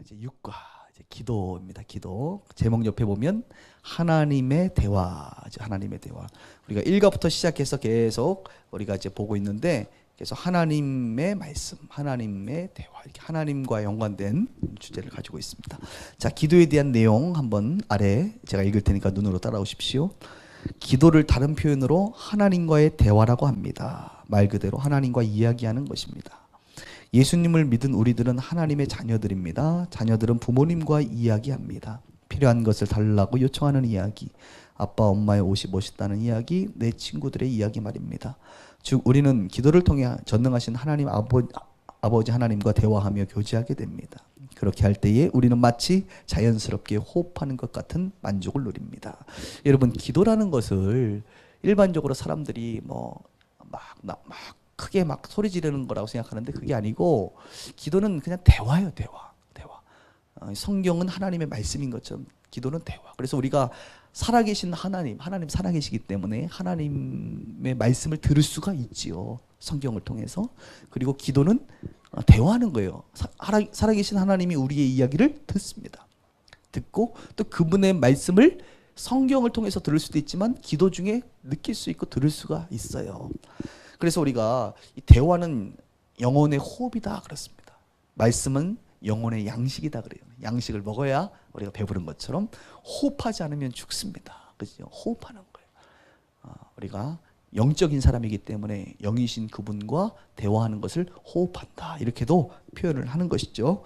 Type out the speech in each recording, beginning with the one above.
이제 육과 이제 기도입니다. 기도. 제목 옆에 보면 하나님의 대화. 하나님의 대화. 우리가 1과부터 시작해서 계속 우리가 이제 보고 있는데 계속 하나님의 말씀, 하나님의 대화, 이렇게 하나님과 연관된 주제를 가지고 있습니다. 자, 기도에 대한 내용 한번 아래 제가 읽을 테니까 눈으로 따라오십시오. 기도를 다른 표현으로 하나님과의 대화라고 합니다. 말 그대로 하나님과 이야기하는 것입니다. 예수님을 믿은 우리들은 하나님의 자녀들입니다. 자녀들은 부모님과 이야기합니다. 필요한 것을 달라고 요청하는 이야기, 아빠 엄마의 옷이 멋있다는 이야기, 내 친구들의 이야기 말입니다. 즉 우리는 기도를 통해 전능하신 하나님 아버지 하나님과 대화하며 교제하게 됩니다. 그렇게 할 때에 우리는 마치 자연스럽게 호흡하는 것 같은 만족을 누립니다. 여러분, 기도라는 것을 일반적으로 사람들이 막 크게 막 소리 지르는 거라고 생각하는데 그게 아니고, 기도는 그냥 대화예요. 대화. 성경은 하나님의 말씀인 것처럼 기도는 대화. 그래서 우리가 살아계신 하나님 살아계시기 때문에 하나님의 말씀을 들을 수가 있지요. 성경을 통해서. 그리고 기도는 대화하는 거예요. 살아계신 하나님이 우리의 이야기를 듣습니다. 듣고 또 그분의 말씀을 성경을 통해서 들을 수도 있지만 기도 중에 느낄 수 있고 들을 수가 있어요. 그래서 우리가 이 대화는 영혼의 호흡이다 그렇습니다. 말씀은 영혼의 양식이다 그래요. 양식을 먹어야 우리가 배부른 것처럼 호흡하지 않으면 죽습니다. 그죠? 호흡하는 거예요. 우리가 영적인 사람이기 때문에 영이신 그분과 대화하는 것을 호흡한다, 이렇게도 표현을 하는 것이죠.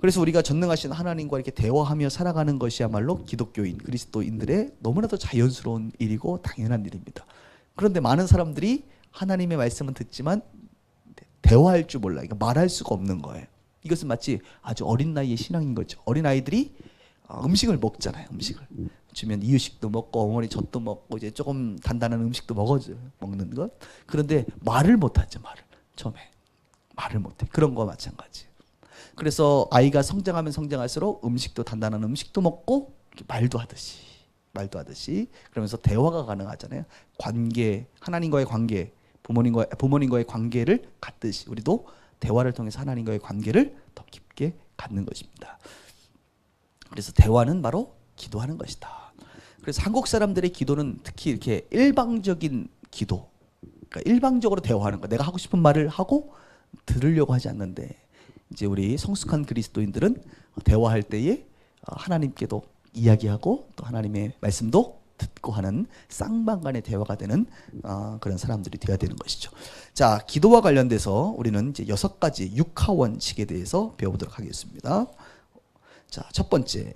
그래서 우리가 전능하신 하나님과 이렇게 대화하며 살아가는 것이야말로 기독교인, 그리스도인들의 너무나도 자연스러운 일이고 당연한 일입니다. 그런데 많은 사람들이 하나님의 말씀은 듣지만 대화할 줄 몰라. 그러니까 말할 수가 없는 거예요. 이것은 마치 아주 어린 나이의 신앙인 거죠. 어린 아이들이 음식을 먹잖아요. 음식을 주면 이유식도 먹고 어머니 젖도 먹고 이제 조금 단단한 음식도 먹는 것. 그런데 말을 못하죠. 처음에 말을 못해. 그런 거 마찬가지. 그래서 아이가 성장하면 성장할수록 음식도 단단한 음식도 먹고 말도 하듯이 그러면서 대화가 가능하잖아요. 관계, 하나님과의 관계, 부모님과의 관계를 갖듯이 우리도 대화를 통해서 하나님과의 관계를 더 깊게 갖는 것입니다. 그래서 대화는 바로 기도하는 것이다. 그래서 한국 사람들의 기도는 특히 이렇게 일방적인 기도, 그러니까 일방적으로 대화하는 거, 내가 하고 싶은 말을 하고 들으려고 하지 않는데, 이제 우리 성숙한 그리스도인들은 대화할 때에 하나님께도 이야기하고 또 하나님의 말씀도 듣고 하는 쌍방간의 대화가 되는 그런 사람들이 되어야 되는 것이죠. 자, 기도와 관련돼서 우리는 이제 6가지 육하 원칙에 대해서 배워보도록 하겠습니다. 자, 첫 번째,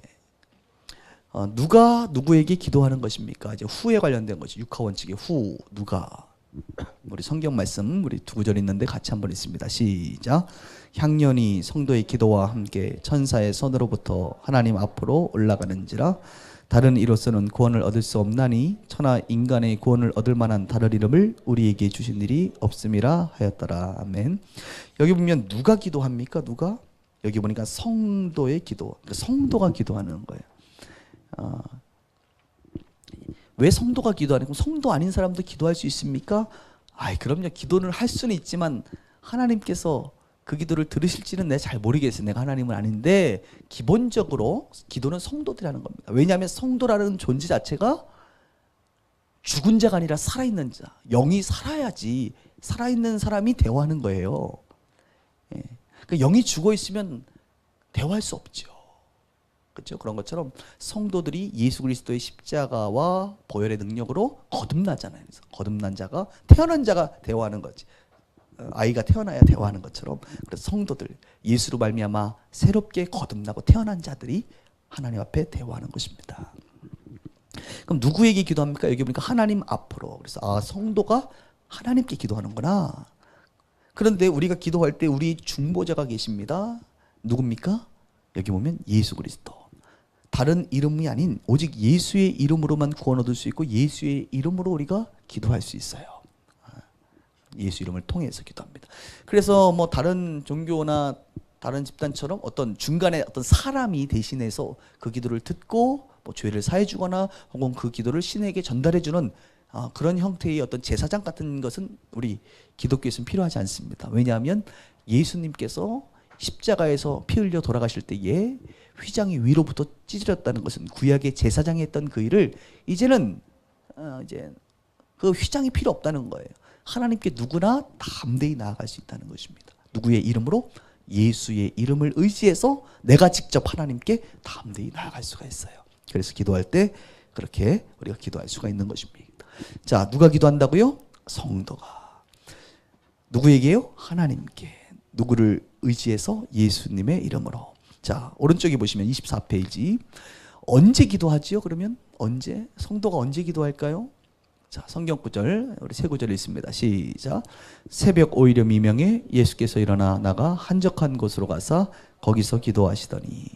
누가 누구에게 기도하는 것입니까? 이제 후에 관련된 것이 육하 원칙의 후, 누가. 우리 성경 말씀 우리 2구절 있는데 같이 한번 읽습니다. 시작. 향년이 성도의 기도와 함께 천사의 손으로부터 하나님 앞으로 올라가는지라. 다른 이로서는 구원을 얻을 수 없나니 천하 인간의 구원을 얻을 만한 다른 이름을 우리에게 주신 일이 없음이라 하였더라. 아멘. 여기 보면 누가 기도합니까? 누가? 여기 보니까 성도의 기도. 그러니까 성도가 기도하는 거예요. 왜 성도가 기도하는 거예요? 성도 아닌 사람도 기도할 수 있습니까? 그럼요. 기도를 할 수는 있지만 하나님께서 그 기도를 들으실지는 내가 잘 모르겠어요. 내가 하나님은 아닌데 기본적으로 기도는 성도들이 하는 겁니다. 왜냐하면 성도라는 존재 자체가 죽은 자가 아니라 살아있는 자, 영이 살아야지 살아있는 사람이 대화하는 거예요. 그러니까 영이 죽어 있으면 대화할 수 없죠. 그렇죠? 그런 것처럼 성도들이 예수 그리스도의 십자가와 보혈의 능력으로 거듭나잖아요. 그래서 거듭난 자가, 태어난 자가 대화하는 거지. 아이가 태어나야 대화하는 것처럼, 그래서 성도들, 예수로 말미암아 새롭게 거듭나고 태어난 자들이 하나님 앞에 대화하는 것입니다. 그럼 누구에게 기도합니까? 여기 보니까 하나님 앞으로. 그래서 성도가 하나님께 기도하는구나. 그런데 우리가 기도할 때 우리 중보자가 계십니다. 누굽니까? 여기 보면 예수 그리스도. 다른 이름이 아닌 오직 예수의 이름으로만 구원 얻을 수 있고 예수의 이름으로 우리가 기도할 수 있어요. 예수 이름을 통해서 기도합니다. 그래서 다른 종교나 다른 집단처럼 어떤 중간에 어떤 사람이 대신해서 그 기도를 듣고 죄를 사해 주거나 혹은 그 기도를 신에게 전달해 주는 그런 형태의 어떤 제사장 같은 것은 우리 기독교에서는 필요하지 않습니다. 왜냐하면 예수님께서 십자가에서 피 흘려 돌아가실 때에 휘장이 위로부터 찢어졌다는 것은 구약의 제사장이 했던 그 일을 이제는 이제 그 휘장이 필요 없다는 거예요. 하나님께 누구나 담대히 나아갈 수 있다는 것입니다. 누구의 이름으로? 예수의 이름을 의지해서 내가 직접 하나님께 담대히 나아갈 수가 있어요. 그래서 기도할 때 그렇게 우리가 기도할 수가 있는 것입니다. 자, 누가 기도한다고요? 성도가. 누구에게요? 하나님께. 누구를 의지해서? 예수님의 이름으로. 자, 오른쪽에 보시면 24페이지. 언제 기도하지요? 그러면 언제? 성도가 언제 기도할까요? 자, 성경 구절, 우리 세 구절 읽습니다. 시작. 새벽 오히려 미명에 예수께서 일어나 나가 한적한 곳으로 가사 거기서 기도하시더니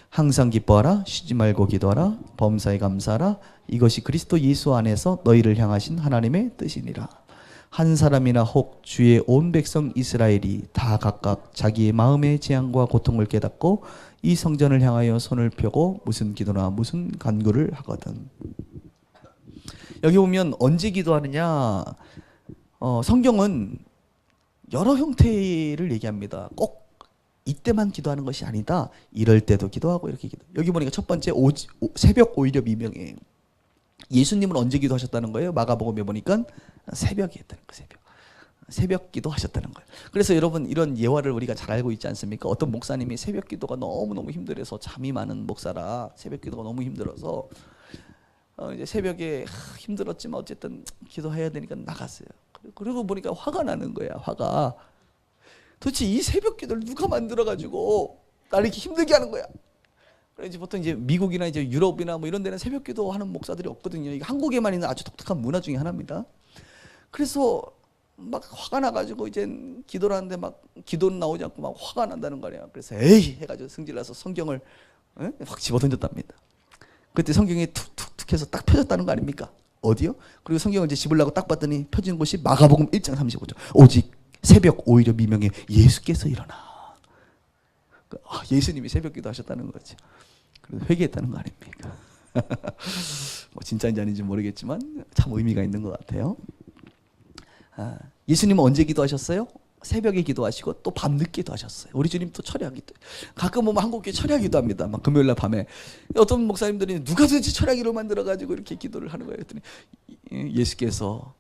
항상 기뻐하라, 쉬지 말고 기도하라, 범사에 감사하라, 이것이 그리스도 예수 안에서 너희를 향하신 하나님의 뜻이니라. 한 사람이나 혹 주의 온 백성 이스라엘이 다 각각 자기의 마음의 재앙과 고통을 깨닫고 이 성전을 향하여 손을 펴고 무슨 기도나 무슨 간구를 하거든. 여기 보면 언제 기도하느냐, 성경은 여러 형태를 얘기합니다. 꼭 이때만 기도하는 것이 아니다. 이럴 때도 기도하고 이렇게 기도. 여기 보니까 첫 번째 새벽 오히려 미명에 예수님은 언제 기도하셨다는 거예요? 마가복음에 보니까 새벽에 했다는 거예요. 새벽 기도하셨다는 거예요. 그래서 여러분 이런 예화를 우리가 잘 알고 있지 않습니까? 어떤 목사님이 새벽 기도가 너무너무 힘들어서 잠이 많은 목사라 새벽 기도가 너무 힘들어서 이제 새벽에 힘들었지만 어쨌든 기도해야 되니까 나갔어요. 그리고 보니까 화가 나는 거야. 화가. 도대체 이 새벽 기도를 누가 만들어가지고 나를 이렇게 힘들게 하는 거야. 그래서 보통 이제 미국이나 이제 유럽이나 뭐 이런 데는 새벽 기도하는 목사들이 없거든요. 이게 한국에만 있는 아주 독특한 문화 중에 하나입니다. 그래서 막 화가 나가지고 이제 기도를 하는데 막 기도는 나오지 않고 막 화가 난다는 거 아니야. 그래서 에이 해가지고 성질나서 성경을 확 집어던졌답니다. 그때 성경이 툭툭툭 해서 딱 펴졌다는 거 아닙니까? 어디요? 그리고 성경을 이제 집으려고 딱 봤더니 펴진 곳이 마가복음 1장 35절. 오직 새벽 오히려 미명에 예수께서 일어나. 예수님이 새벽 기도하셨다는 거죠. 그래서 회개했다는 거 아닙니까? 뭐 진짜인지 아닌지 모르겠지만 참 의미가 있는 것 같아요. 예수님은 언제 기도하셨어요? 새벽에 기도하시고 또 밤늦게도 하셨어요. 우리 주님 또 철야기도. 가끔 보면 한국교회 철야기도 합니다. 막 금요일날 밤에 어떤 목사님들이 누가 도대체 철야기로 만들어가지고 이렇게 기도를 하는 거예요. 그랬더니 예수께서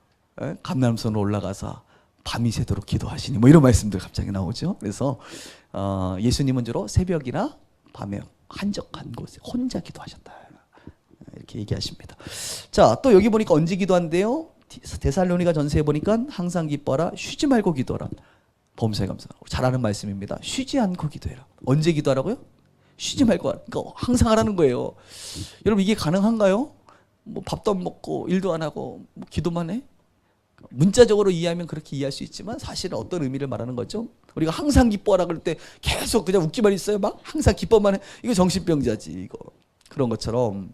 감람산으로 올라가서 밤이 새도록 기도하시니 뭐 이런 말씀도 갑자기 나오죠. 그래서 예수님은 주로 새벽이나 밤에 한적한 곳에 혼자 기도하셨다 이렇게 얘기하십니다. 자, 또 여기 보니까 언제 기도한대요? 데살로니가 전서에 보니까 항상 기뻐하라, 쉬지 말고 기도하라, 범사에 감사하라. 잘 아는 말씀입니다. 쉬지 않고 기도해라. 언제 기도하라고요? 쉬지 말고 하라. 그러니까 항상 하라는 거예요. 여러분 이게 가능한가요? 뭐 밥도 안 먹고 일도 안 하고 뭐 기도만 해? 문자적으로 이해하면 그렇게 이해할 수 있지만 사실은 어떤 의미를 말하는 거죠? 우리가 항상 기뻐하라 그럴 때 계속 그냥 웃기만 있어요. 막 항상 기뻐만 해. 이거 정신병자지 이거. 그런 것처럼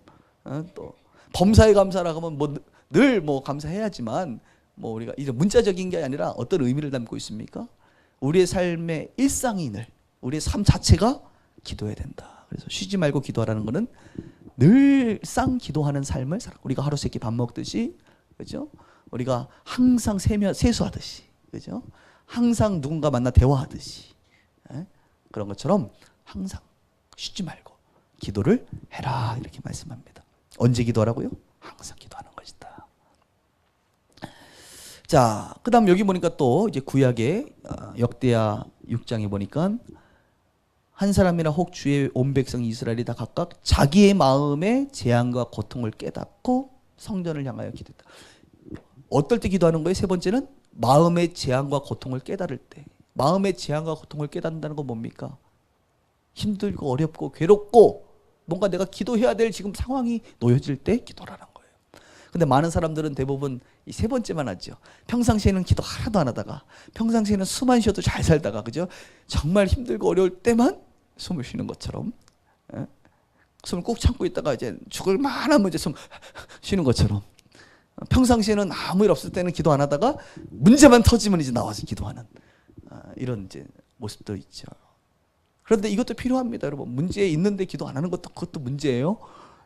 또 범사에 감사라 하면 뭐 늘 뭐 감사해야지만 뭐 우리가 이제 문자적인 게 아니라 어떤 의미를 담고 있습니까? 우리의 삶의 일상이 늘 우리의 삶 자체가 기도해야 된다. 그래서 쉬지 말고 기도하라는 것은 늘상 기도하는 삶을 살아. 우리가 하루 세끼 밥 먹듯이, 그죠? 우리가 항상 세수하듯이, 그죠? 항상 누군가 만나 대화하듯이, 그런 것처럼 항상 쉬지 말고 기도를 해라 이렇게 말씀합니다. 언제 기도하라고요? 항상 기도하는 것이다. 자, 그다음 여기 보니까 또 이제 구약의 역대하 6장에 보니까 한 사람이나 혹 주의 온 백성 이스라엘이 다 각각 자기의 마음의 재앙과 고통을 깨닫고 성전을 향하여 기도했다. 어떨 때 기도하는 거예요? 세 번째는 마음의 재앙과 고통을 깨달을 때. 마음의 재앙과 고통을 깨닫는다는 건 뭡니까? 힘들고 어렵고 괴롭고 뭔가 내가 기도해야 될 지금 상황이 놓여질 때 기도라는 거예요. 근데 많은 사람들은 대부분 이 세 번째만 하죠. 평상시에는 기도 하나도 안 하다가, 평상시에는 숨 안 쉬어도 잘 살다가, 그죠? 정말 힘들고 어려울 때만 숨을 쉬는 것처럼, 숨을 꾹 참고 있다가 이제 죽을 만하면 이제 숨 쉬는 것처럼, 평상시에는 아무 일 없을 때는 기도 안 하다가 문제만 터지면 이제 나와서 기도하는 이런 이제 모습도 있죠. 그런데 이것도 필요합니다, 여러분. 문제 있는데 기도 안 하는 것도 그것도 문제예요.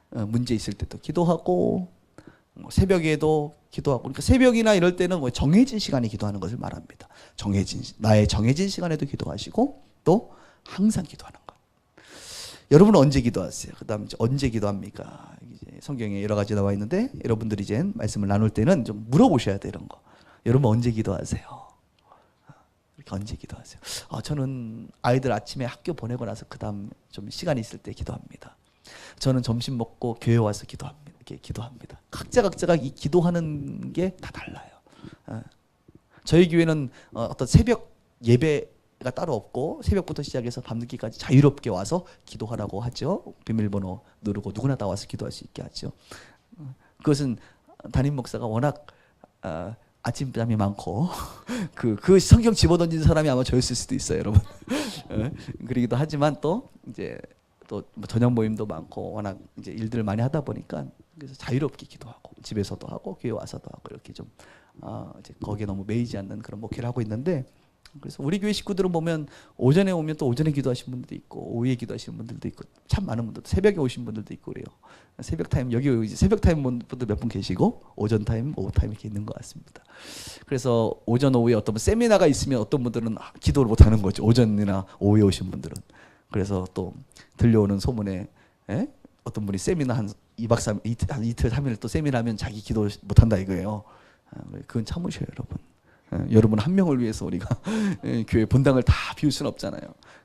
문제 있을 때도 기도하고, 새벽에도 기도하고. 그러니까 새벽이나 이럴 때는 뭐 정해진 시간에 기도하는 것을 말합니다. 나의 정해진 시간에도 기도하시고, 또 항상 기도하는 것. 여러분은 언제 기도하세요? 그 다음 언제 기도합니까? 이제 성경에 여러 가지 나와 있는데 여러분들이 이제 말씀을 나눌 때는 좀 물어보셔야 돼요. 이런 거. 여러분 언제 기도하세요? 이렇게 언제 기도하세요? 저는 아이들 아침에 학교 보내고 나서 그 다음 좀 시간이 있을 때 기도합니다. 저는 점심 먹고 교회 와서 기도합니다. 이렇게 기도합니다. 각자가 이 기도하는 게 다 달라요. 저희 교회는 어떤 새벽 예배가 따로 없고 새벽부터 시작해서 밤늦게까지 자유롭게 와서 기도하라고 하죠. 비밀번호 누르고 누구나 다 와서 기도할 수 있게 하죠. 그것은 담임 목사가 워낙 아침잠이 많고 그 성경 집어던진 사람이 아마 저였을 수도 있어요, 여러분. 그러기도 하지만 또 이제 또 저녁 모임도 많고 워낙 이제 일들을 많이 하다 보니까 그래서 자유롭게 기도하고 집에서도 하고 교회 와서도 하고 이렇게 좀 이제 거기에 너무 매이지 않는 그런 목회를 하고 있는데, 그래서 우리 교회 식구들은 보면 오전에 오면 또 오전에 기도하시는 분들도 있고 오후에 기도하시는 분들도 있고 참 많은 분들, 새벽에 오신 분들도 있고 그래요. 새벽 타임 여기 이제 새벽 타임 분들 몇 분 계시고 오전 타임, 오후 타임 이렇게 있는 것 같습니다. 그래서 오전 오후에 어떤 세미나가 있으면 어떤 분들은 기도를 못 하는 거죠. 오전이나 오후에 오신 분들은. 그래서 또 들려오는 소문에 어떤 분이 세미나 한 2박 3일, 한 이틀 3일 또 세미나 하면 자기 기도 못 한다 이거예요. 그건 참으셔요, 여러분. 여러분 한 명을 위해서 우리가 교회 본당을 다 비울 수는 없잖아요.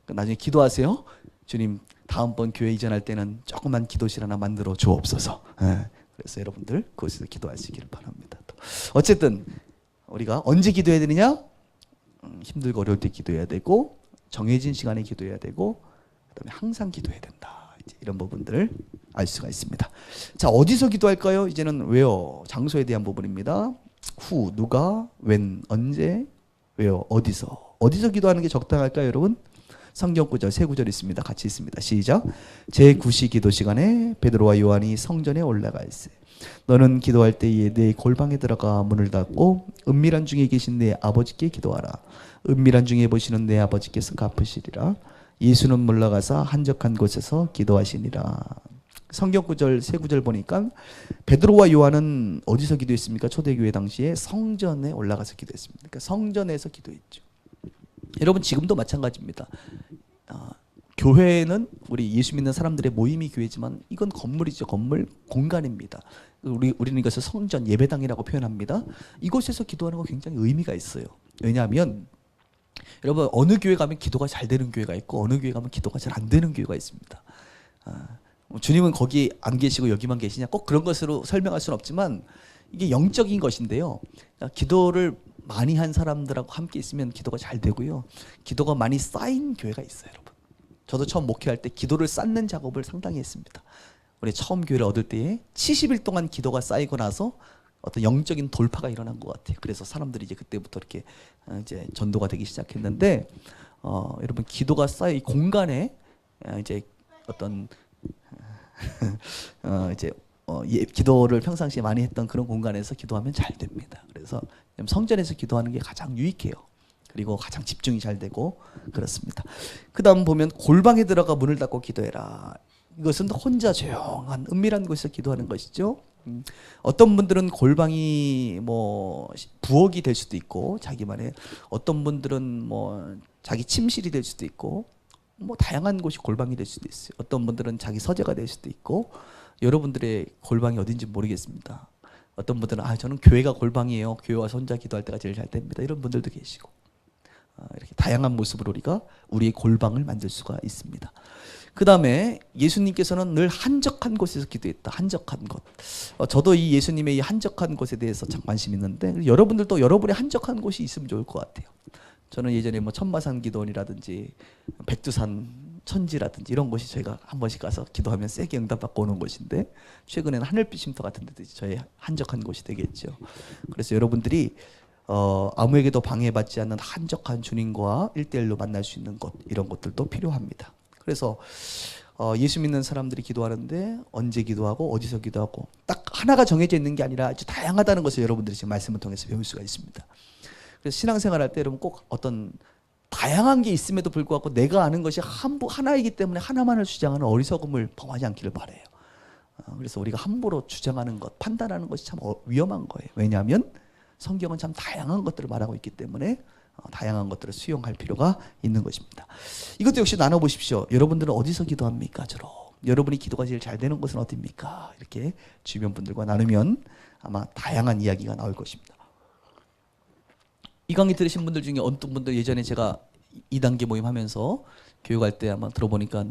나중에 기도하세요. 주님, 다음번 교회 이전할 때는 조그만 기도실 하나 만들어 주옵소서. 그래서 여러분들 그곳에서 기도하시기를 바랍니다. 어쨌든 우리가 언제 기도해야 되느냐? 힘들고 어려울 때 기도해야 되고, 정해진 시간에 기도해야 되고, 그다음에 항상 기도해야 된다. 이런 부분들을 알 수가 있습니다. 자, 어디서 기도할까요? 이제는 왜요? 장소에 대한 부분입니다. 후, 누가, 웬, 언제, 왜요, 어디서 기도하는 게 적당할까요, 여러분? 성경 구절, 세 구절 있습니다. 같이 있습니다. 시작. 제9시 기도 시간에 베드로와 요한이 성전에 올라갈세. 너는 기도할 때에 내 골방에 들어가 문을 닫고 은밀한 중에 계신 내 아버지께 기도하라. 은밀한 중에 보시는 내 아버지께서 갚으시리라. 예수는 물러가서 한적한 곳에서 기도하시니라. 성경 구절 세 구절 보니까 베드로와 요한은 어디서 기도했습니까? 초대교회 당시에 성전에 올라가서 기도했습니다. 그러니까 성전에서 기도했죠. 여러분 지금도 마찬가지입니다. 교회는 우리 예수 믿는 사람들의 모임이 교회지만 이건 건물이죠. 건물, 공간입니다. 우리는 이것을 성전, 예배당이라고 표현합니다. 이곳에서 기도하는 거 굉장히 의미가 있어요. 왜냐하면 여러분 어느 교회 가면 기도가 잘 되는 교회가 있고 어느 교회 가면 기도가 잘 안 되는 교회가 있습니다. 주님은 거기 안 계시고 여기만 계시냐 꼭 그런 것으로 설명할 수는 없지만 이게 영적인 것인데요. 기도를 많이 한 사람들하고 함께 있으면 기도가 잘 되고요. 기도가 많이 쌓인 교회가 있어요, 여러분. 저도 처음 목회할 때 기도를 쌓는 작업을 상당히 했습니다. 우리 처음 교회를 얻을 때에 70일 동안 기도가 쌓이고 나서 어떤 영적인 돌파가 일어난 것 같아요. 그래서 사람들이 이제 그때부터 이렇게 이제 전도가 되기 시작했는데, 여러분 기도가 쌓여 이 공간에 이제 어떤 기도를 평상시에 많이 했던 그런 공간에서 기도하면 잘 됩니다. 그래서 성전에서 기도하는 게 가장 유익해요. 그리고 가장 집중이 잘 되고 그렇습니다. 그 다음 보면 골방에 들어가 문을 닫고 기도해라. 이것은 혼자 조용한 은밀한 곳에서 기도하는 것이죠. 어떤 분들은 골방이 뭐 부엌이 될 수도 있고 자기만의, 어떤 분들은 뭐 자기 침실이 될 수도 있고 뭐 다양한 곳이 골방이 될 수도 있어요. 어떤 분들은 자기 서재가 될 수도 있고, 여러분들의 골방이 어딘지 모르겠습니다. 어떤 분들은 저는 교회가 골방이에요. 교회 와서 혼자 기도할 때가 제일 잘 됩니다. 이런 분들도 계시고, 이렇게 다양한 모습으로 우리가 우리의 골방을 만들 수가 있습니다. 그 다음에 예수님께서는 늘 한적한 곳에서 기도했다. 한적한 곳. 저도 이 예수님의 이 한적한 곳에 대해서 참 관심 있는데, 여러분들도 여러분의 한적한 곳이 있으면 좋을 것 같아요. 저는 예전에 뭐 천마산 기도원이라든지 백두산 천지라든지 이런 곳이 저희가 한 번씩 가서 기도하면 세게 응답받고 오는 곳인데, 최근에는 하늘빛 쉼터 같은 데도 저희 한적한 곳이 되겠죠. 그래서 여러분들이 아무에게도 방해받지 않는 한적한 주님과 1대1로 만날 수 있는 곳, 이런 것들도 필요합니다. 그래서 예수 믿는 사람들이 기도하는데 언제 기도하고 어디서 기도하고 딱 하나가 정해져 있는 게 아니라 아주 다양하다는 것을 여러분들이 지금 말씀을 통해서 배울 수가 있습니다. 그래서 신앙생활 할 때 여러분 꼭 어떤 다양한 게 있음에도 불구하고 내가 아는 것이 하나이기 때문에 하나만을 주장하는 어리석음을 범하지 않기를 바라요. 그래서 우리가 함부로 주장하는 것, 판단하는 것이 참 위험한 거예요. 왜냐하면 성경은 참 다양한 것들을 말하고 있기 때문에 다양한 것들을 수용할 필요가 있는 것입니다. 이것도 역시 나눠보십시오. 여러분들은 어디서 기도합니까? 주로 여러분이 기도가 제일 잘 되는 곳은 어디입니까? 이렇게 주변 분들과 나누면 아마 다양한 이야기가 나올 것입니다. 이 강의 들으신 분들 중에 어떤 분들 예전에 제가 2단계 모임 하면서 교육할 때 아마 들어보니까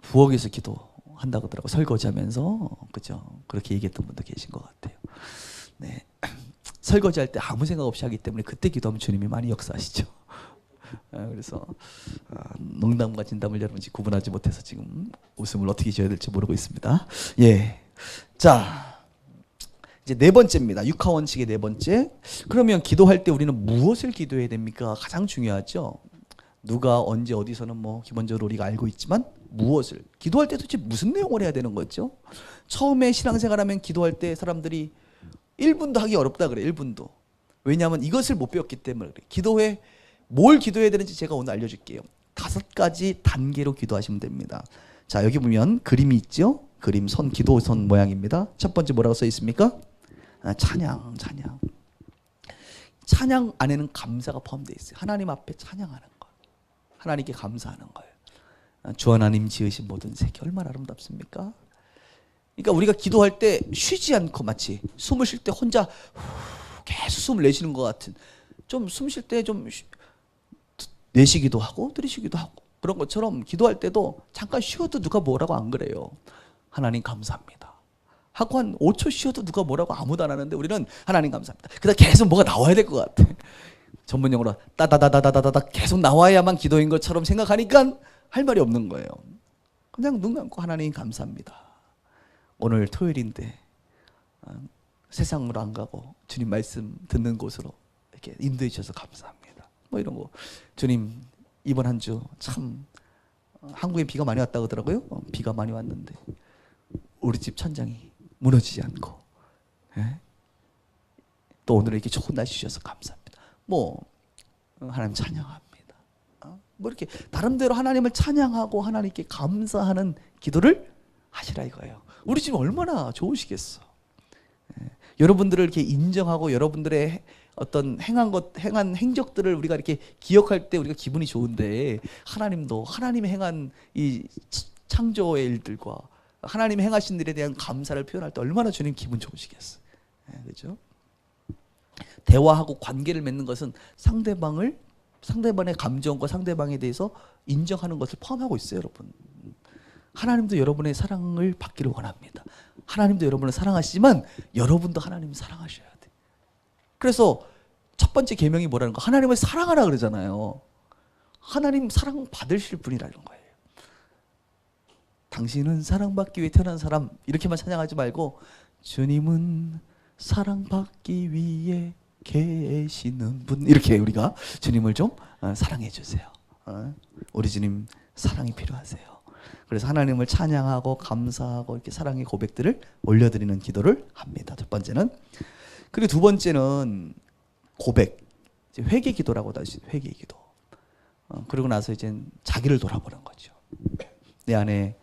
부엌에서 기도한다고 하더라고요. 설거지하면서. 그죠? 그렇게 얘기했던 분도 계신 것 같아요. 네. 설거지할 때 아무 생각 없이 하기 때문에 그때 기도하면 주님이 많이 역사하시죠. 그래서 농담과 진담을 여러분이 구분하지 못해서 지금 웃음을 어떻게 지어야 될지 모르고 있습니다. 예. 자, 이제 네 번째입니다. 육하 원칙의 네 번째. 그러면 기도할 때 우리는 무엇을 기도해야 됩니까? 가장 중요하죠. 누가 언제 어디서는 뭐 기본적으로 우리가 알고 있지만 무엇을 기도할 때 도대체 무슨 내용을 해야 되는 거죠? 처음에 신앙생활하면 기도할 때 사람들이 1분도 하기 어렵다 그래. 1분도. 왜냐하면 이것을 못 배웠기 때문에 그래. 기도회 뭘 기도해야 되는지 제가 오늘 알려줄게요. 5가지 단계로 기도하시면 됩니다. 자, 여기 보면 그림이 있죠? 그림 선, 기도선 모양입니다. 첫 번째 뭐라고 써 있습니까? 찬양. 찬양 안에는 감사가 포함되어 있어요. 하나님 앞에 찬양하는 거. 하나님께 감사하는 거예요. 주 하나님 지으신 모든 세계 얼마나 아름답습니까? 그러니까 우리가 기도할 때 쉬지 않고 마치 숨을 쉴 때 혼자 계속 숨을 내쉬는 것 같은, 좀 숨 쉴 때 좀 내쉬기도 하고 들이쉬기도 하고 그런 것처럼 기도할 때도 잠깐 쉬어도 누가 뭐라고 안 그래요. 하나님 감사합니다 하고 한 5초 쉬어도 누가 뭐라고 아무도 안 하는데 우리는 하나님 감사합니다. 그다음 계속 뭐가 나와야 될 것 같아. 전문용어로 따다다다다다다 계속 나와야만 기도인 것처럼 생각하니까 할 말이 없는 거예요. 그냥 눈 감고 하나님 감사합니다. 오늘 토요일인데 세상으로 안 가고 주님 말씀 듣는 곳으로 이렇게 인도해 주셔서 감사합니다. 뭐 이런 거. 주님 이번 한 주 참 한국에 비가 많이 왔다고 하더라고요. 비가 많이 왔는데 우리 집 천장이 무너지지 않고, 예? 또 오늘 이렇게 좋은 날씨 주셔서 감사합니다. 뭐 하나님 찬양합니다. 뭐 이렇게 나름대로 하나님을 찬양하고 하나님께 감사하는 기도를 하시라 이거예요. 우리 집 얼마나 좋으시겠어. 예. 여러분들을 이렇게 인정하고 여러분들의 어떤 행한 행적들을 우리가 이렇게 기억할 때 우리가 기분이 좋은데, 하나님도 하나님이 행한 이 창조의 일들과 하나님이 행하신 일에 대한 감사를 표현할 때 얼마나 주님 기분 좋으시겠어요. 예, 그렇죠? 대화하고 관계를 맺는 것은 상대방의 감정과 상대방에 대해서 인정하는 것을 포함하고 있어요, 여러분. 하나님도 여러분의 사랑을 받기를 원합니다. 하나님도 여러분을 사랑하시지만 여러분도 하나님을 사랑하셔야 돼. 그래서 첫 번째 계명이 뭐라는 거? 하나님을 사랑하라 그러잖아요. 하나님 사랑 받으실 분이라는 거예요. 당신은 사랑받기 위해 태어난 사람, 이렇게만 찬양하지 말고 주님은 사랑받기 위해 계시는 분, 이렇게 우리가 주님을 좀 사랑해 주세요. 우리 주님 사랑이 필요하세요. 그래서 하나님을 찬양하고 감사하고 이렇게 사랑의 고백들을 올려드리는 기도를 합니다. 첫 번째는. 그리고 두 번째는 고백, 회개 기도라고 하죠. 회개 기도. 그리고 나서 이제 자기를 돌아보는 거죠. 내 안에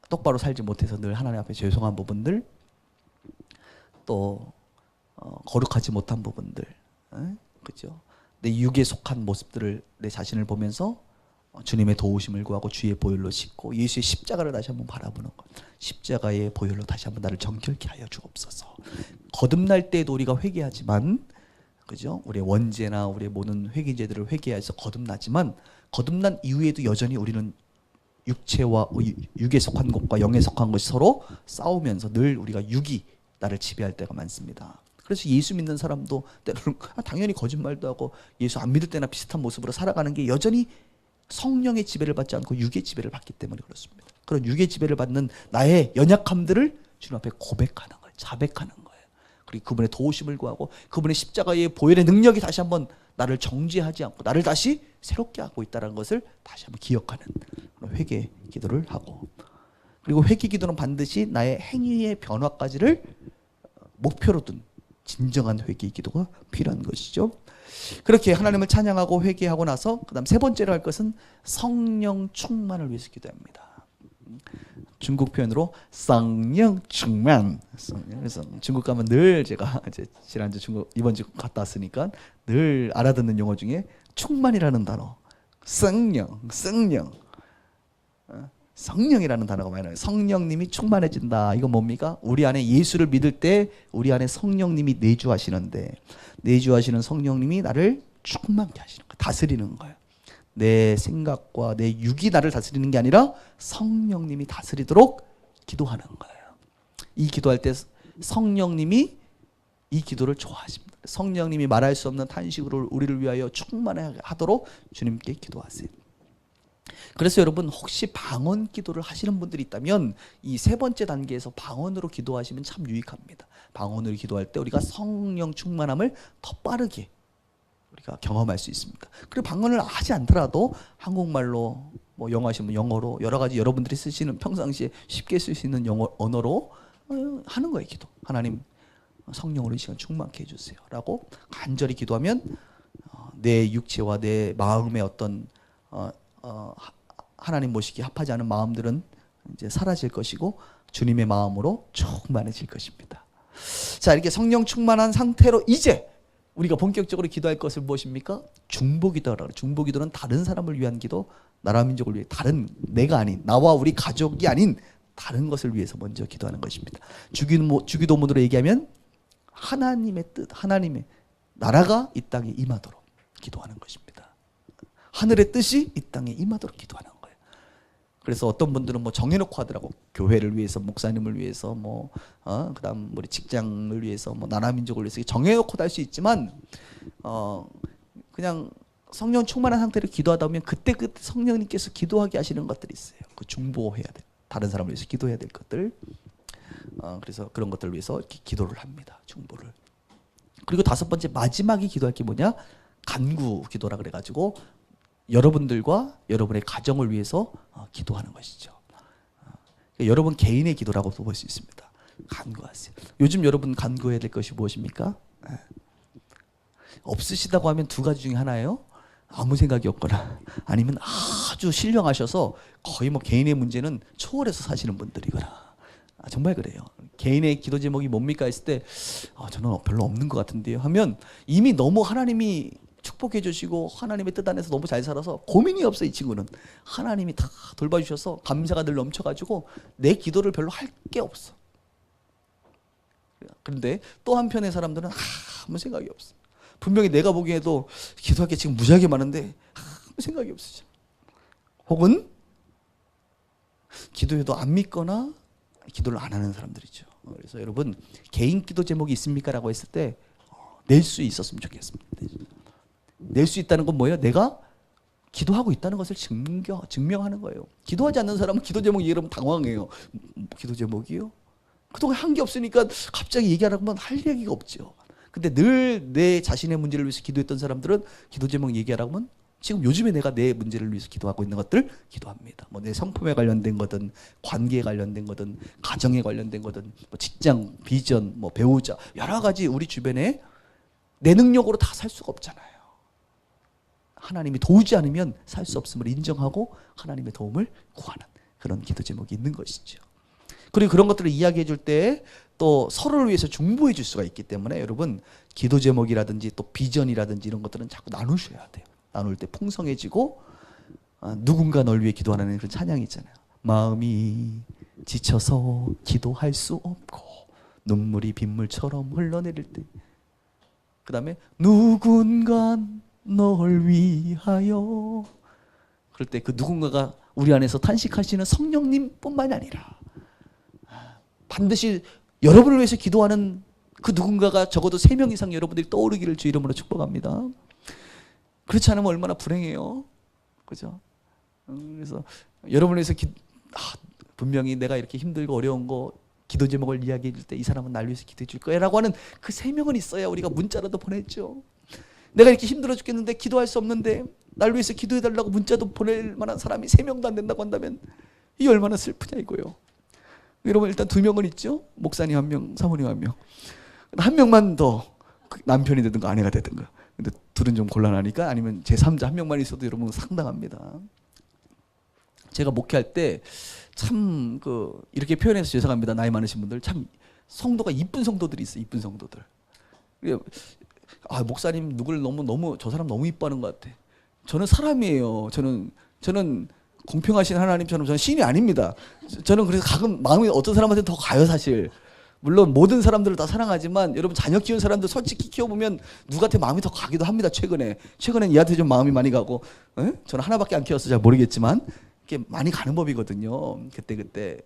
똑바로 살지 못해서 늘 하나님 앞에 죄송한 부분들, 또 거룩하지 못한 부분들, 그죠? 내 육에 속한 모습들을, 내 자신을 보면서 주님의 도우심을 구하고 주의 보혈로 씻고 예수의 십자가를 다시 한번 바라보는 것. 십자가의 보혈로 다시 한번 나를 정결케 하여 주옵소서. 거듭날 때에도 우리가 회개하지만, 그죠? 우리의 원죄나 우리의 모든 회개죄들을 회개해서 거듭나지만, 거듭난 이후에도 여전히 우리는 육체와 육에 속한 것과 영에 속한 것이 서로 싸우면서 늘 우리가 육이 나를 지배할 때가 많습니다. 그래서 예수 믿는 사람도 때로는 당연히 거짓말도 하고 예수 안 믿을 때나 비슷한 모습으로 살아가는 게 여전히 성령의 지배를 받지 않고 육의 지배를 받기 때문에 그렇습니다. 그런 육의 지배를 받는 나의 연약함들을 주님 앞에 고백하는 거예요. 자백하는 거예요. 그리고 그분의 도우심을 구하고 그분의 십자가의 보혈의 능력이 다시 한번 나를 정죄하지 않고 나를 다시 새롭게 하고 있다는 것을 다시 한번 기억하는 회개 기도를 하고, 그리고 회개 기도는 반드시 나의 행위의 변화까지를 목표로 둔 진정한 회개 기도가 필요한 것이죠. 그렇게 하나님을 찬양하고 회개하고 나서 그다음 세 번째로 할 것은 성령 충만을 위해서 기도합니다. 중국 표현으로 성령 충만. 그래서 중국 가면 늘 제가 이제 지난주 중국 이번 주 갔다 왔으니까 늘 알아듣는 용어 중에 충만이라는 단어, 성령, 성령이라는 단어가 많이 나와요. 성령님이 충만해진다. 이거 뭡니까? 우리 안에 예수를 믿을 때 우리 안에 성령님이 내주하시는데, 내주하시는 성령님이 나를 충만케 하시는 거예요. 다스리는 거예요. 내 생각과 내 육이 나를 다스리는 게 아니라 성령님이 다스리도록 기도하는 거예요. 이 기도할 때 성령님이 이 기도를 좋아하십니다. 성령님이 말할 수 없는 탄식으로 우리를 위하여 충만하도록 주님께 기도하세요. 그래서 여러분, 혹시 방언 기도를 하시는 분들이 있다면 이 세 번째 단계에서 방언으로 기도하시면 참 유익합니다. 방언으로 기도할 때 우리가 성령 충만함을 더 빠르게 우리가 경험할 수 있습니다. 그리고 방언을 하지 않더라도 한국말로, 뭐 영어 하시면 영어로, 여러 가지 여러분들이 쓰시는 평상시에 쉽게 쓸 수 있는 영어 언어로 하는 거예요. 기도. 하나님, 성령으로 이 시간 충만케 해주세요 라고 간절히 기도하면 내 육체와 내 마음의 어떤 하나님 모시기 합하지 않은 마음들은 이제 사라질 것이고 주님의 마음으로 충만해질 것입니다. 자, 이렇게 성령 충만한 상태로 이제 우리가 본격적으로 기도할 것은 무엇입니까? 중보기도라고. 중보기도는 다른 사람을 위한 기도, 나라 민족을 위해, 다른 내가 아닌, 나와 우리 가족이 아닌 다른 것을 위해서 먼저 기도하는 것입니다. 주기도문으로 얘기하면 하나님의 뜻, 하나님의 나라가 이 땅에 임하도록 기도하는 것입니다. 하늘의 뜻이 이 땅에 임하도록 기도하는 거예요. 그래서 어떤 분들은 뭐 정해놓고 하더라고. 교회를 위해서, 목사님을 위해서, 그다음 우리 직장을 위해서, 나라 민족을 위해서 정해놓고도 할 수 있지만, 그냥 성령 충만한 상태로 기도하다 보면 그때 성령님께서 기도하게 하시는 것들이 있어요. 그 중보해야 돼. 다른 사람을 위해서 기도해야 될 것들. 그래서 그런 것들을 위해서 기도를 합니다. 중보를. 그리고 다섯 번째, 마지막에 기도할 게 뭐냐? 간구 기도라 그래가지고 여러분들과 여러분의 가정을 위해서 기도하는 것이죠. 여러분 개인의 기도라고 볼 수 있습니다. 간구하세요. 요즘 여러분 간구해야 될 것이 무엇입니까? 없으시다고 하면 두 가지 중에 하나예요. 아무 생각이 없거나 아니면 아주 신령하셔서 거의 뭐 개인의 문제는 초월해서 사시는 분들이거나. 정말 그래요. 개인의 기도 제목이 뭡니까 했을 때 저는 별로 없는 것 같은데요 하면 이미 너무 하나님이 축복해 주시고 하나님의 뜻 안에서 너무 잘 살아서 고민이 없어. 이 친구는 하나님이 다 돌봐주셔서 감사가 늘 넘쳐가지고 내 기도를 별로 할 게 없어. 그런데 또 한편의 사람들은 아무 생각이 없어. 분명히 내가 보기에도 기도할 게 지금 무지하게 많은데 아무 생각이 없으죠. 혹은 기도해도 안 믿거나 기도를 안 하는 사람들이죠. 그래서 여러분 개인 기도 제목이 있습니까? 라고 했을 때 낼 수 있었으면 좋겠습니다. 낼 수 있다는 건 뭐예요? 내가 기도하고 있다는 것을 증명하는 거예요. 기도하지 않는 사람은 기도 제목 얘기하면 당황해요. 기도 제목이요? 그동안 한 게 없으니까 갑자기 얘기하라고 하면 할 얘기가 없죠. 근데 늘 내 자신의 문제를 위해서 기도했던 사람들은 기도 제목 얘기하라고 하면 지금 요즘에 내가 내 문제를 위해서 기도하고 있는 것들 기도합니다. 뭐 내 성품에 관련된 거든, 관계에 관련된 거든, 가정에 관련된 거든, 뭐 직장, 비전, 뭐 배우자, 여러 가지 우리 주변에 내 능력으로 다 살 수가 없잖아요. 하나님이 도우지 않으면 살 수 없음을 인정하고 하나님의 도움을 구하는 그런 기도 제목이 있는 것이죠. 그리고 그런 것들을 이야기해 줄 때 또 서로를 위해서 중보해 줄 수가 있기 때문에 여러분 기도 제목이라든지 또 비전이라든지 이런 것들은 자꾸 나누셔야 돼요. 나눌 때 풍성해지고 누군가 널 위해 기도하는 그런 찬양이 있잖아요. 마음이 지쳐서 기도할 수 없고 눈물이 빗물처럼 흘러내릴 때 그 다음에 누군가 널 위하여 그럴 때 그 누군가가 우리 안에서 탄식하시는 성령님 뿐만이 아니라 반드시 여러분을 위해서 기도하는 그 누군가가 적어도 3명 이상 여러분들이 떠오르기를 주 이름으로 축복합니다. 그렇지 않으면 얼마나 불행해요. 그죠? 그래서 여러분을 위해서 분명히 내가 이렇게 힘들고 어려운 거 기도 제목을 이야기해 줄 때 이 사람은 날 위해서 기도해 줄 거야 라고 하는 그 3명은 있어야 우리가 문자라도 보냈죠. 내가 이렇게 힘들어 죽겠는데 기도할 수 없는데 날 위해서 기도해 달라고 문자도 보낼 만한 사람이 3명도 안 된다고 한다면 이 얼마나 슬프냐 이거요. 여러분 일단 2명은 있죠. 목사님 1명, 사모님 1명. 한 명만 더 남편이 되든가 아내가 되든가. 근데 둘은 좀 곤란하니까 아니면 제3자 1명만 있어도 여러분 상당합니다. 제가 목회할 때 참 이렇게 표현해서 죄송합니다. 나이 많으신 분들 참 성도가 이쁜 성도들이 있어요. 이쁜 성도들. 아, 목사님 누굴 너무 저 사람 너무 이뻐하는 것 같아. 저는 사람이에요. 저는 공평하신 하나님처럼 저는 신이 아닙니다. 저는 그래서 가끔 마음이 어떤 사람한테 더 가요, 사실. 물론 모든 사람들을 다 사랑하지만 여러분 자녀 키운 사람들 솔직히 키워보면 누구한테 마음이 더 가기도 합니다. 최근엔 얘한테 좀 마음이 많이 가고, 에? 저는 하나밖에 안 키워서 잘 모르겠지만 이게 많이 가는 법이거든요. 그때.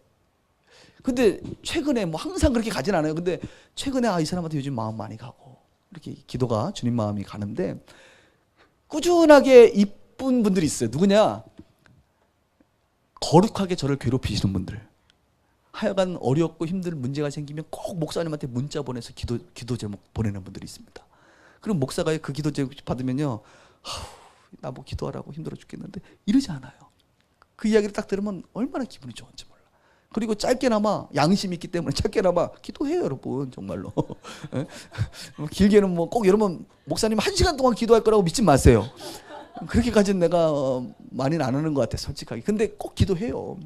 근데 최근에 뭐 항상 그렇게 가진 않아요. 근데 최근에 이 사람한테 요즘 마음 많이 가고 이렇게 기도가 주님 마음이 가는데 꾸준하게 이쁜 분들이 있어요. 누구냐? 거룩하게 저를 괴롭히시는 분들. 하여간 어렵고 힘든 문제가 생기면 꼭 목사님한테 문자 보내서 기도 제목 보내는 분들이 있습니다. 그럼 목사가 그 기도 제목 받으면요, 나 뭐 기도하라고 힘들어 죽겠는데 이러지 않아요. 그 이야기를 딱 들으면 얼마나 기분이 좋은지 몰라. 그리고 짧게나마 양심이 있기 때문에 짧게나마 기도해요, 여러분. 정말로. 길게는 뭐 꼭 여러분 목사님 1시간 동안 기도할 거라고 믿지 마세요. 그렇게까지는 내가 많이는 안 하는 것 같아, 솔직하게. 근데 꼭 기도해요.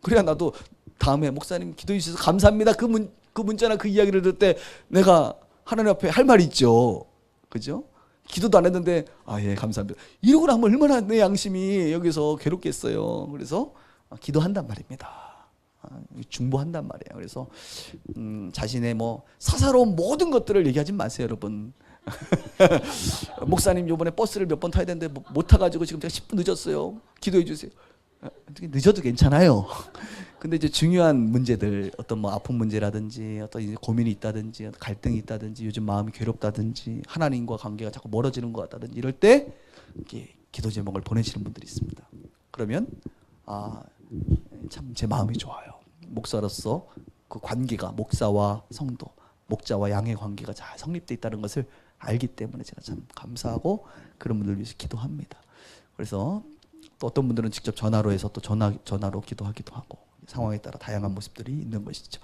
그래야 나도 다음에 목사님 기도해 주셔서 감사합니다. 그 문자나 그 이야기를 들을 때 내가 하나님 앞에 할 말이 있죠. 그죠? 기도도 안 했는데 예, 감사합니다. 이러고 나면 얼마나 내 양심이 여기서 괴롭겠어요. 그래서 기도한단 말입니다. 중보한단 말이에요. 그래서 자신의 뭐 사사로운 모든 것들을 얘기하지 마세요, 여러분. 목사님 요번에 버스를 몇 번 타야 되는데 못 타가지고 지금 제가 10분 늦었어요. 기도해 주세요. 늦어도 괜찮아요. 근데 이제 중요한 문제들, 어떤 뭐 아픈 문제라든지 어떤 이제 고민이 있다든지 갈등이 있다든지 요즘 마음이 괴롭다든지 하나님과 관계가 자꾸 멀어지는 것 같다든지 이럴 때 이렇게 기도 제목을 보내시는 분들이 있습니다. 그러면 참 제 마음이 좋아요. 목사로서 그 관계가 목사와 성도, 목자와 양의 관계가 잘 성립되어 있다는 것을 알기 때문에 제가 참 감사하고 그런 분들 위해서 기도합니다. 그래서 또 어떤 분들은 직접 전화로 해서 또 전화로 기도하기도 하고 상황에 따라 다양한 모습들이 있는 것이죠.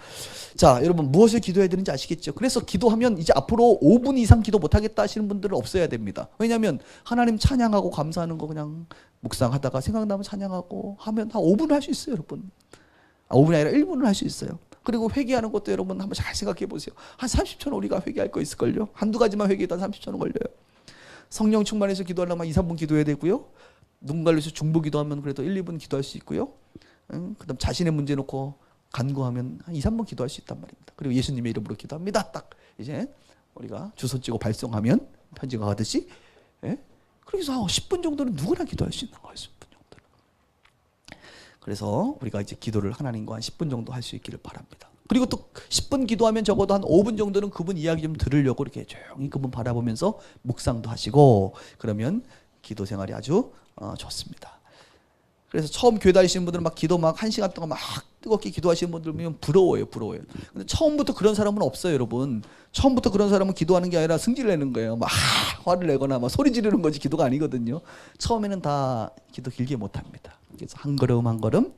자, 여러분 무엇을 기도해야 되는지 아시겠죠? 그래서 기도하면 이제 앞으로 5분 이상 기도 못하겠다 하시는 분들은 없어야 됩니다. 왜냐하면 하나님 찬양하고 감사하는 거 그냥 묵상하다가 생각나면 찬양하고 하면 한 5분 할 수 있어요, 여러분. 5분이 아니라 1분을 할 수 있어요. 그리고 회개하는 것도 여러분 한번 잘 생각해 보세요. 한 30초는 우리가 회개할 거 있을걸요? 한두 가지만 회개해도 한 30초는 걸려요. 성령 충만해서 기도하려면 2, 3분 기도해야 되고요. 누군가를 위해서 중보 기도하면 그래도 1, 2분 기도할 수 있고요. 그다음 자신의 문제 놓고 간구하면 한 2, 3분 기도할 수 있단 말입니다. 그리고 예수님의 이름으로 기도합니다. 딱 이제 우리가 주소 찍고 발송하면 편지가 가듯이, 예? 그래서 한 10분 정도는 누구나 기도할 수 있는 거예요. 10분 정도는. 그래서 우리가 이제 기도를 하나님과 한 10분 정도 할 수 있기를 바랍니다. 그리고 또 10분 기도하면 적어도 한 5분 정도는 그분 이야기 좀 들으려고 이렇게 조용히 그분 바라보면서 묵상도 하시고 그러면 기도 생활이 아주 좋습니다. 그래서 처음 교회 다니시는 분들은 막 기도 막 1시간 동안 막 뜨겁게 기도하시는 분들 보면 부러워요. 근데 처음부터 그런 사람은 없어요, 여러분. 처음부터 그런 사람은 기도하는 게 아니라 승질 내는 거예요. 막 화를 내거나 막 소리 지르는 거지 기도가 아니거든요. 처음에는 다 기도 길게 못 합니다. 그래서 한 걸음 한 걸음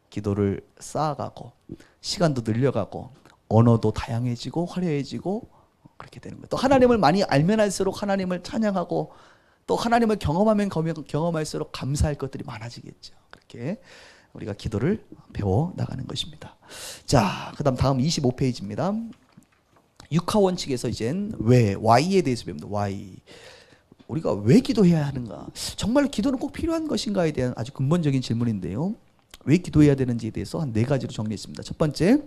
기도를 쌓아가고 시간도 늘려가고 언어도 다양해지고 화려해지고 그렇게 되는 거예요. 또 하나님을 많이 알면 알수록 하나님을 찬양하고 또 하나님을 경험하면 경험할수록 감사할 것들이 많아지겠죠. 그렇게 우리가 기도를 배워 나가는 것입니다. 자, 다음 25페이지입니다. 육하 원칙에서 이젠 Y에 대해서 배웁니다. Y. 우리가 왜 기도해야 하는가? 정말 기도는 꼭 필요한 것인가에 대한 아주 근본적인 질문인데요. 왜 기도해야 되는지에 대해서 한 4가지로 정리했습니다. 첫 번째,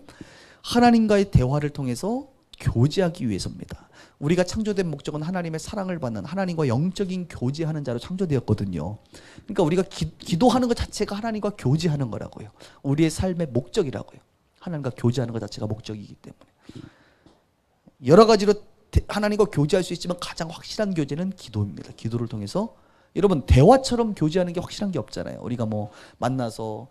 하나님과의 대화를 통해서 교제하기 위해서입니다. 우리가 창조된 목적은 하나님의 사랑을 받는 하나님과 영적인 교제하는 자로 창조되었거든요. 그러니까 우리가 기도하는 것 자체가 하나님과 교제하는 거라고요. 우리의 삶의 목적이라고요. 하나님과 교제하는 것 자체가 목적이기 때문에. 여러 가지로 하나님과 교제할 수 있지만 가장 확실한 교제는 기도입니다. 기도를 통해서 여러분 대화처럼 교제하는 게 확실한 게 없잖아요. 우리가 뭐 만나서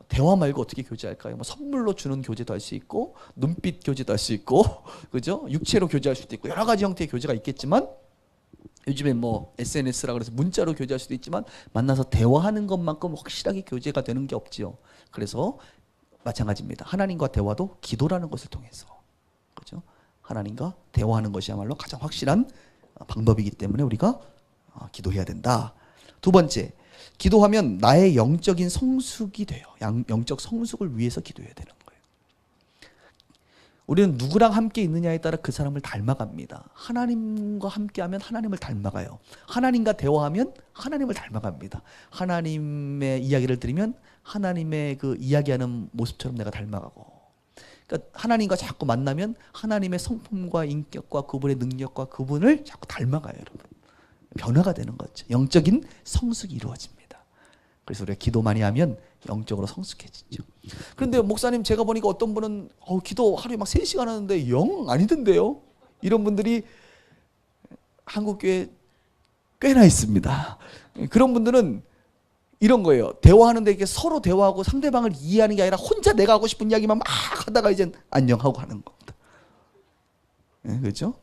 대화 말고 어떻게 교제할까요? 뭐 선물로 주는 교제도 할 수 있고 눈빛 교제도 할 수 있고 그죠? 육체로 교제할 수도 있고 여러 가지 형태의 교제가 있겠지만 요즘에 뭐 SNS라 그래서 문자로 교제할 수도 있지만 만나서 대화하는 것만큼 확실하게 교제가 되는 게 없지요. 그래서 마찬가지입니다. 하나님과 대화도 기도라는 것을 통해서 그죠? 하나님과 대화하는 것이야말로 가장 확실한 방법이기 때문에 우리가 기도해야 된다. 두 번째, 기도하면 나의 영적인 성숙이 돼요. 영적 성숙을 위해서 기도해야 되는 거예요. 우리는 누구랑 함께 있느냐에 따라 그 사람을 닮아갑니다. 하나님과 함께하면 하나님을 닮아가요. 하나님과 대화하면 하나님을 닮아갑니다. 하나님의 이야기를 들으면 하나님의 그 이야기하는 모습처럼 내가 닮아가고, 그러니까 하나님과 자꾸 만나면 하나님의 성품과 인격과 그분의 능력과 그분을 자꾸 닮아가요, 여러분. 변화가 되는 거죠. 영적인 성숙이 이루어집니다. 그래서 우리가 기도 많이 하면 영적으로 성숙해지죠. 그런데 목사님, 제가 보니까 어떤 분은 기도 하루에 막 3시간 하는데 영 아니던데요? 이런 분들이 한국교회에 꽤나 있습니다. 그런 분들은 이런 거예요. 대화하는데 이렇게 서로 대화하고 상대방을 이해하는 게 아니라 혼자 내가 하고 싶은 이야기만 막 하다가 이제 안녕하고 하는 겁니다. 네, 그렇죠?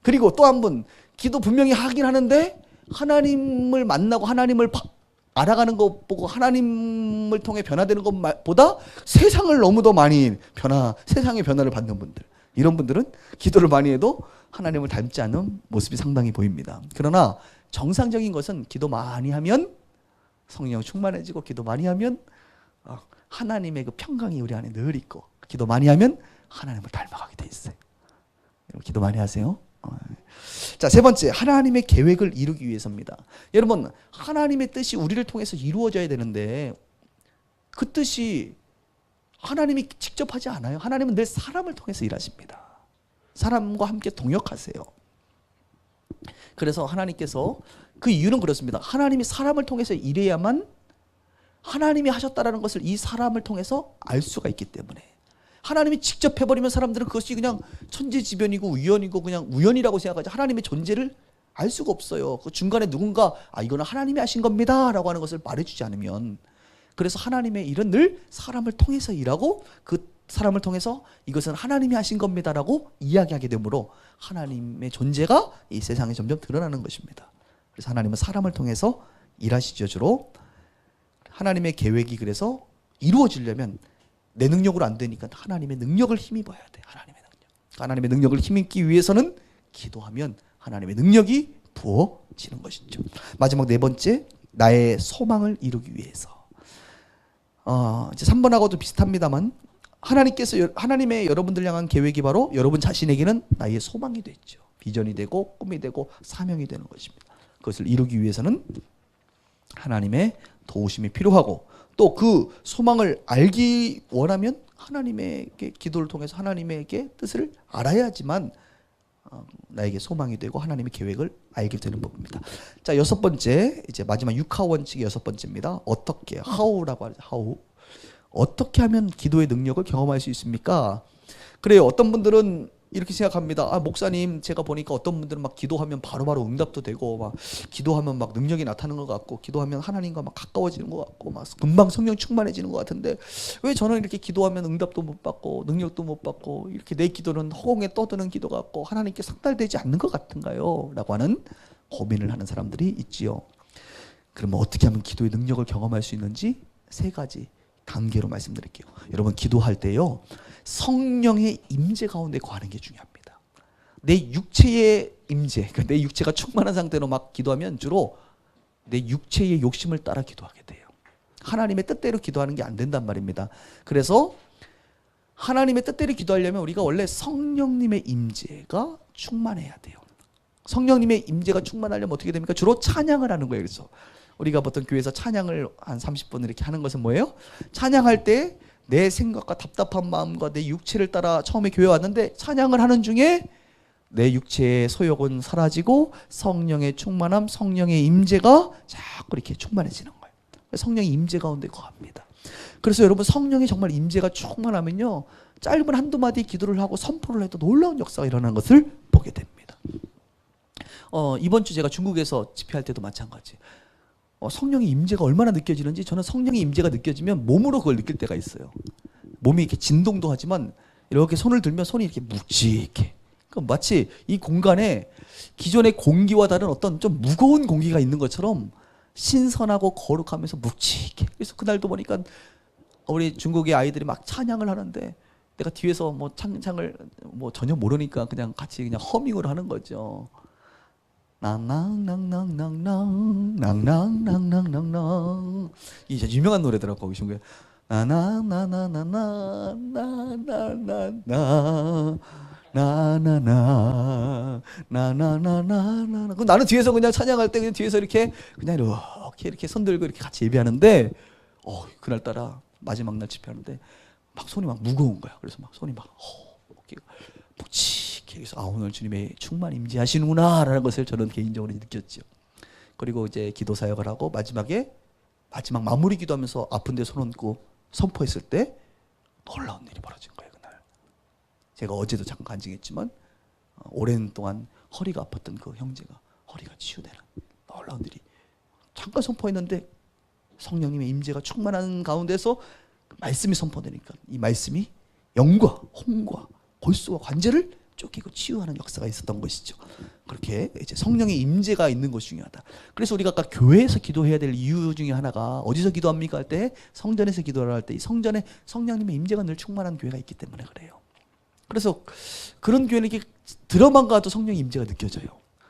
그리고 또 한 분, 기도 분명히 하긴 하는데 하나님을 만나고 하나님을 알아가는 것 보고 하나님을 통해 변화되는 것보다 세상을 너무 더 많이 세상의 변화를 받는 분들, 이런 분들은 기도를 많이 해도 하나님을 닮지 않은 모습이 상당히 보입니다. 그러나 정상적인 것은 기도 많이 하면 성령 충만해지고, 기도 많이 하면 하나님의 그 평강이 우리 안에 늘 있고, 기도 많이 하면 하나님을 닮아가게 돼 있어요. 기도 많이 하세요. 자, 세 번째, 하나님의 계획을 이루기 위해서입니다. 여러분, 하나님의 뜻이 우리를 통해서 이루어져야 되는데 그 뜻이 하나님이 직접 하지 않아요. 하나님은 늘 사람을 통해서 일하십니다. 사람과 함께 동역하세요. 그래서 하나님께서, 그 이유는 그렇습니다. 하나님이 사람을 통해서 일해야만 하나님이 하셨다라는 것을 이 사람을 통해서 알 수가 있기 때문에. 하나님이 직접 해버리면 사람들은 그것이 그냥 천재지변이고 우연이고 그냥 우연이라고 생각하지, 하나님의 존재를 알 수가 없어요. 그 중간에 누군가 이거는 하나님이 하신 겁니다 라고 하는 것을 말해주지 않으면. 그래서 하나님의 일은 늘 사람을 통해서 일하고, 그 사람을 통해서 이것은 하나님이 하신 겁니다 라고 이야기하게 되므로 하나님의 존재가 이 세상에 점점 드러나는 것입니다. 그래서 하나님은 사람을 통해서 일하시죠. 주로 하나님의 계획이 그래서 이루어지려면 내 능력으로 안 되니까 하나님의 능력을 힘입어야 돼. 하나님의 능력을 힘입기 위해서는 기도하면 하나님의 능력이 부어지는 것이죠. 마지막 네 번째, 나의 소망을 이루기 위해서. 이제 3번하고도 비슷합니다만, 하나님의 여러분들 향한 계획이 바로 여러분 자신에게는 나의 소망이 됐죠. 비전이 되고 꿈이 되고 사명이 되는 것입니다. 그것을 이루기 위해서는 하나님의 도우심이 필요하고, 또 그 소망을 알기 원하면 하나님에게 기도를 통해서 하나님에게 뜻을 알아야지만 나에게 소망이 되고 하나님의 계획을 알게 되는 법입니다. 자, 6번째, 이제 마지막 6하 원칙의 6번째입니다. 어떻게, how라고 하죠. how. 어떻게 하면 기도의 능력을 경험할 수 있습니까? 그래요. 어떤 분들은 이렇게 생각합니다. 목사님, 제가 보니까 어떤 분들은 막 기도하면 바로바로 응답도 되고, 막 기도하면 막 능력이 나타나는 것 같고, 기도하면 하나님과 막 가까워지는 것 같고, 막 금방 성령 충만해지는 것 같은데 왜 저는 이렇게 기도하면 응답도 못 받고 능력도 못 받고 이렇게 내 기도는 허공에 떠드는 기도 같고 하나님께 상달되지 않는 것 같은가요? 라고 하는 고민을 하는 사람들이 있지요. 그러면 어떻게 하면 기도의 능력을 경험할 수 있는지 3가지 단계로 말씀드릴게요. 여러분, 기도할 때요, 성령의 임재 가운데 거하는 게 중요합니다. 내 육체의 임재, 그러니까 내 육체가 충만한 상태로 막 기도하면 주로 내 육체의 욕심을 따라 기도하게 돼요. 하나님의 뜻대로 기도하는 게 안 된단 말입니다. 그래서 하나님의 뜻대로 기도하려면 우리가 원래 성령님의 임재가 충만해야 돼요. 성령님의 임재가 충만하려면 어떻게 됩니까? 주로 찬양을 하는 거예요. 그래서 우리가 보통 교회에서 찬양을 한 30분 이렇게 하는 것은 뭐예요? 찬양할 때 내 생각과 답답한 마음과 내 육체를 따라 처음에 교회 왔는데 찬양을 하는 중에 내 육체의 소욕은 사라지고 성령의 충만함, 성령의 임재가 자꾸 이렇게 충만해지는 거예요. 성령의 임재 가운데 거합니다. 그래서 여러분, 성령의 정말 임재가 충만하면요, 짧은 한두 마디 기도를 하고 선포를 해도 놀라운 역사가 일어나는 것을 보게 됩니다. 이번 주 제가 중국에서 집회할 때도 마찬가지. 성령의 임재가 얼마나 느껴지는지, 저는 성령의 임재가 느껴지면 몸으로 그걸 느낄 때가 있어요. 몸이 이렇게 진동도 하지만 이렇게 손을 들면 손이 이렇게 묵직해. 마치 이 공간에 기존의 공기와 다른 어떤 좀 무거운 공기가 있는 것처럼 신선하고 거룩하면서 묵직해. 그래서 그날도 보니까 우리 중국의 아이들이 막 찬양을 하는데 내가 뒤에서 뭐 찬양을 뭐 전혀 모르니까 그냥 같이 그냥 허밍을 하는 거죠. 낭낭낭낭낭낭낭낭낭낭낭낭. 이제 유명한 노래더라고. 거기 중에 나나나나나나나나나나 나나나 나나나나나. 그 나는 뒤에서 그냥 찬양할 때 그냥 뒤에서 이렇게 이렇게 손 들고 이렇게 같이 예배하는데 그날따라 마지막 날 집회하는데 막 손이 막 무거운 거야. 그래서 막 손이 막 묵직해. 그래서 오늘 주님의 충만 임재하시는구나라는 것을 저는 개인적으로 느꼈죠. 그리고 이제 기도 사역을 하고 마지막 마무리 기도하면서 아픈데 손 얹고 선포했을 때 놀라운 일이 벌어진 거예요. 그날 제가 어제도 잠깐 간증했지만 오랜 동안 허리가 아팠던 그 형제가 허리가 치유되는 놀라운 일이 잠깐 선포했는데 성령님의 임재가 충만한 가운데서 말씀이 선포되니까 이 말씀이 영과 혼과 골수와 관절을 쫓기고 치유하는 역사가 있었던 것이죠. 그렇게 이제 성령의 임재가 있는 것이 중요하다. 그래서 우리가 아까 교회에서 기도해야 될 이유 중에 하나가 어디서 기도합니까 할 때 성전에서 기도를 할 때 이 성전에 성령님의 임재가 늘 충만한 교회가 있기 때문에 그래요. 그래서 그런 교회는 이렇게 들어만 가도 성령의 임재가 느껴져요.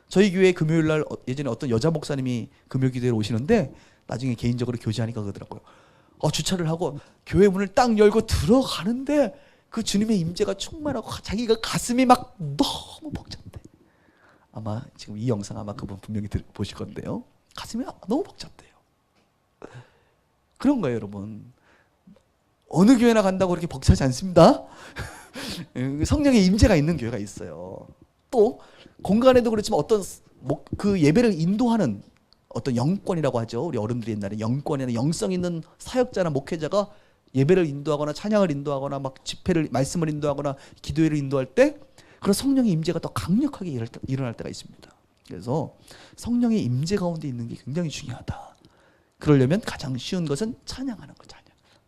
저희 교회 금요일 날 예전에 어떤 여자 목사님이 금요 기도에 오시는데 나중에 개인적으로 교제하니까 그러더라고요. 주차를 하고 교회 문을 딱 열고 들어가는데 그 주님의 임재가 충만하고 자기가 가슴이 막 너무 벅찼대. 아마 지금 이 영상 아마 그분 분명히 보실 건데요. 가슴이 너무 벅찼대요. 그런 거예요, 여러분. 어느 교회나 간다고 그렇게 벅차지 않습니다. 성령의 임재가 있는 교회가 있어요. 또 공간에도 그렇지만 어떤 그 예배를 인도하는 어떤 영권이라고 하죠. 우리 어른들이 옛날에 영권이나 영성 있는 사역자나 목회자가 예배를 인도하거나 찬양을 인도하거나 막 집회를 말씀을 인도하거나 기도회를 인도할 때 그런 성령의 임재가 더 강력하게 일어날 때가 있습니다. 그래서 성령의 임재 가운데 있는 게 굉장히 중요하다. 그러려면 가장 쉬운 것은 찬양하는 거.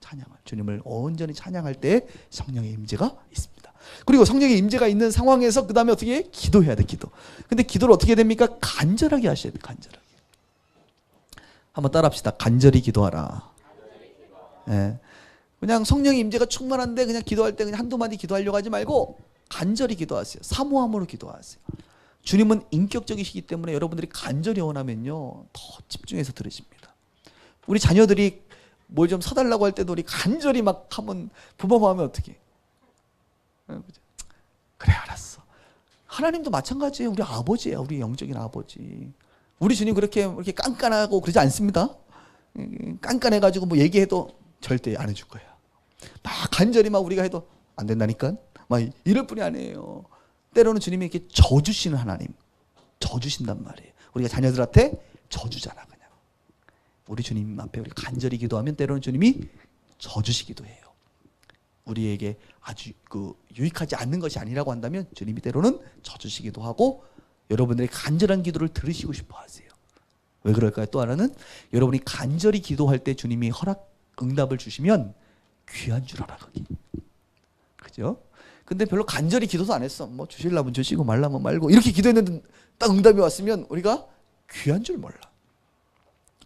찬양을 주님을 온전히 찬양할 때 성령의 임재가 있습니다. 그리고 성령의 임재가 있는 상황에서 그 다음에 어떻게 기도해야 돼. 기도. 근데 기도를 어떻게 됩니까? 간절하게 하셔야 돼. 간절하게. 한번 따라합시다. 간절히 기도하라. 네. 그냥 성령의 임재가 충만한데 그냥 기도할 때 그냥 한두 마디 기도하려고 하지 말고 간절히 기도하세요. 사모함으로 기도하세요. 주님은 인격적이시기 때문에 여러분들이 간절히 원하면요 더 집중해서 들으십니다. 우리 자녀들이 뭘 좀 사달라고 할 때도 우리 간절히 막 하면 부모가 하면 어떻게? 그래 알았어. 하나님도 마찬가지예요. 우리 아버지예요. 우리 영적인 아버지. 우리 주님 그렇게 깐깐하고 그러지 않습니다. 깐깐해가지고 뭐 얘기해도 절대 안 해줄 거야. 막 간절히 막 우리가 해도 안 된다니까. 막 이럴 뿐이 아니에요. 때로는 주님이 이렇게 져주시는 하나님, 져주신단 말이에요. 우리가 자녀들한테 져주잖아 그냥. 우리 주님 앞에 우리 간절히 기도하면 때로는 주님이 져주시기도 해요. 우리에게 아주 유익하지 않는 것이 아니라고 한다면 주님이 때로는 져주시기도 하고 여러분들의 간절한 기도를 들으시고 싶어 하세요. 왜 그럴까요? 또 하나는 여러분이 간절히 기도할 때 주님이 응답을 주시면 귀한 줄 알아 거기. 그죠? 근데 별로 간절히 기도도 안 했어. 뭐 주시려면 주시고 말라면 말고 이렇게 기도했는데 딱 응답이 왔으면 우리가 귀한 줄 몰라.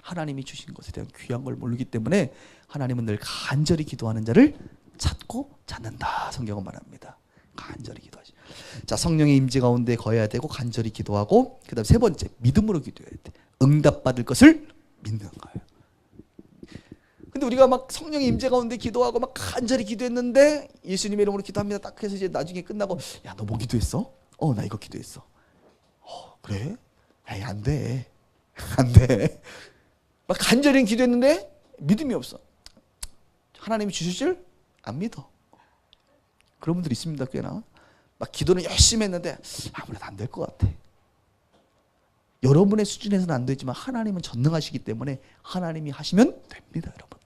하나님이 주신 것에 대한 귀한 걸 모르기 때문에 하나님은 늘 간절히 기도하는 자를 찾고 찾는다. 성경은 말합니다. 간절히 기도하시. 자, 성령의 임재 가운데 거해야 되고 간절히 기도하고 그다음 세 번째 믿음으로 기도해야 돼. 응답받을 것을 믿는 거예요. 근데 우리가 막 성령의 임재 가운데 기도하고 막 간절히 기도했는데 예수님의 이름으로 기도합니다. 딱 해서 이제 나중에 끝나고 야, 너 뭐 기도했어? 나 이거 기도했어. 그래? 에이, 안 돼. 안 돼. 막 간절히 기도했는데 믿음이 없어. 하나님이 주실 줄 안 믿어. 그런 분들 있습니다. 꽤나. 막 기도는 열심히 했는데 아무래도 안 될 것 같아. 여러분의 수준에서는 안 되지만 하나님은 전능하시기 때문에 하나님이 하시면 됩니다. 여러분.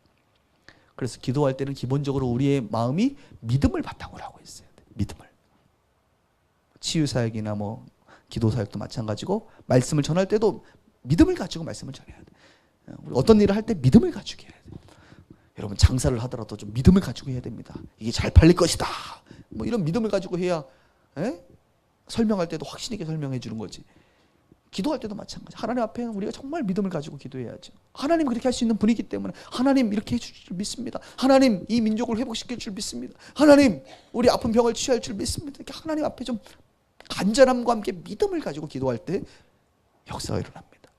그래서 기도할 때는 기본적으로 우리의 마음이 믿음을 바탕으로 하고 있어야 돼. 믿음을. 치유사역이나 뭐 기도사역도 마찬가지고 말씀을 전할 때도 믿음을 가지고 말씀을 전해야 돼. 우리 어떤 일을 할 때 믿음을 가지고 해야 돼. 여러분 장사를 하더라도 좀 믿음을 가지고 해야 됩니다. 이게 잘 팔릴 것이다. 뭐 이런 믿음을 가지고 해야 설명할 때도 확신 있게 설명해 주는 거지. 기도할 때도 마찬가지. 하나님 앞에 우리가 정말 믿음을 가지고 기도해야죠. 하나님 그렇게 할 수 있는 분이기 때문에 하나님 이렇게 해줄 줄 믿습니다. 하나님 이 민족을 회복시킬 줄 믿습니다. 하나님 우리 아픈 병을 치유할 줄 믿습니다. 이렇게 하나님 앞에 좀 간절함과 함께 믿음을 가지고 기도할 때 역사가 일어납니다.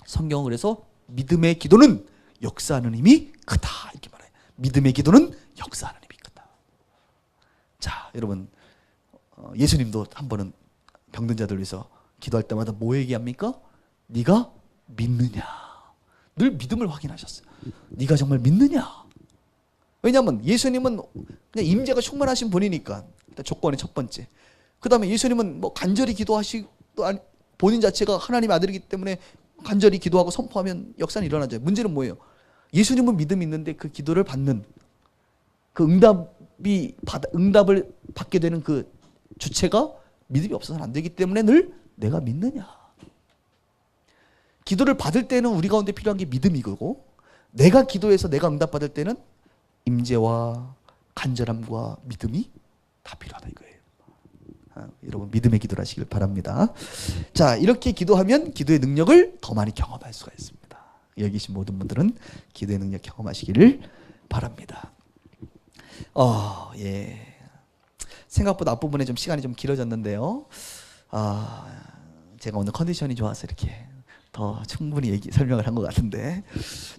성경은 그래서 믿음의 기도는 역사하는 힘이 크다 이렇게 말해요. 믿음의 기도는 역사하는 힘이 크다. 자, 여러분 예수님도 한 번은 병든 자들 위해서 기도할 때마다 뭐 얘기합니까? 네가 믿느냐. 늘 믿음을 확인하셨어요. 네가 정말 믿느냐. 왜냐하면 예수님은 그냥 임재가 충만하신 분이니까 일단 조건이 첫 번째. 그 다음에 예수님은 뭐 간절히 기도하시고 본인 자체가 하나님의 아들이기 때문에 간절히 기도하고 선포하면 역사는 일어나죠. 문제는 뭐예요? 예수님은 믿음이 있는데 그 기도를 받는 그 응답을 받게 되는 그 주체가 믿음이 없어서는 안 되기 때문에 늘 내가 믿느냐. 기도를 받을 때는 우리 가운데 필요한 게 믿음이고 내가 기도해서 내가 응답받을 때는 임재와 간절함과 믿음이 다 필요하다 이거예요. 여러분 믿음의 기도를 하시길 바랍니다. 자, 이렇게 기도하면 기도의 능력을 더 많이 경험할 수가 있습니다. 여기 계신 모든 분들은 기도의 능력 경험하시기를 바랍니다. 예. 생각보다 앞부분에 좀 시간이 좀 길어졌는데요. 제가 오늘 컨디션이 좋아서 이렇게 더 충분히 설명을 한 것 같은데.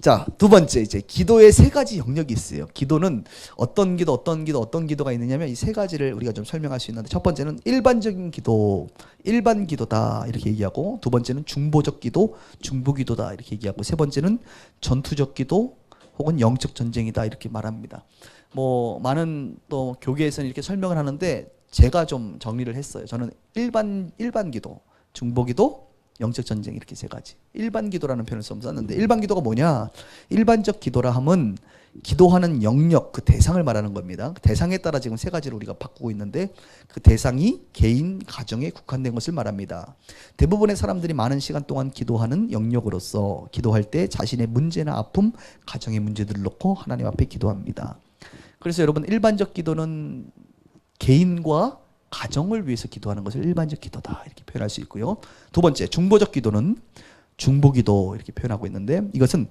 자, 두 번째 이제 기도의 세 가지 영역이 있어요. 기도는 어떤 기도가 있느냐면 이 세 가지를 우리가 좀 설명할 수 있는데, 첫 번째는 일반적인 기도, 일반 기도다 이렇게 얘기하고, 두 번째는 중보적 기도, 중보 기도다 이렇게 얘기하고, 세 번째는 전투적 기도 혹은 영적 전쟁이다 이렇게 말합니다. 뭐 많은 또 교계에서는 이렇게 설명을 하는데 제가 좀 정리를 했어요. 저는 일반 기도, 중보 기도, 영적 전쟁 이렇게 세 가지. 일반 기도라는 표현을 좀 썼는데 일반 기도가 뭐냐? 일반적 기도라 함은 기도하는 영역, 그 대상을 말하는 겁니다. 그 대상에 따라 지금 세 가지를 우리가 바꾸고 있는데 그 대상이 개인, 가정에 국한된 것을 말합니다. 대부분의 사람들이 많은 시간 동안 기도하는 영역으로서 기도할 때 자신의 문제나 아픔, 가정의 문제들을 놓고 하나님 앞에 기도합니다. 그래서 여러분 일반적 기도는 개인과 가정을 위해서 기도하는 것을 일반적 기도다 이렇게 표현할 수 있고요. 두 번째 중보적 기도는 중보기도 이렇게 표현하고 있는데, 이것은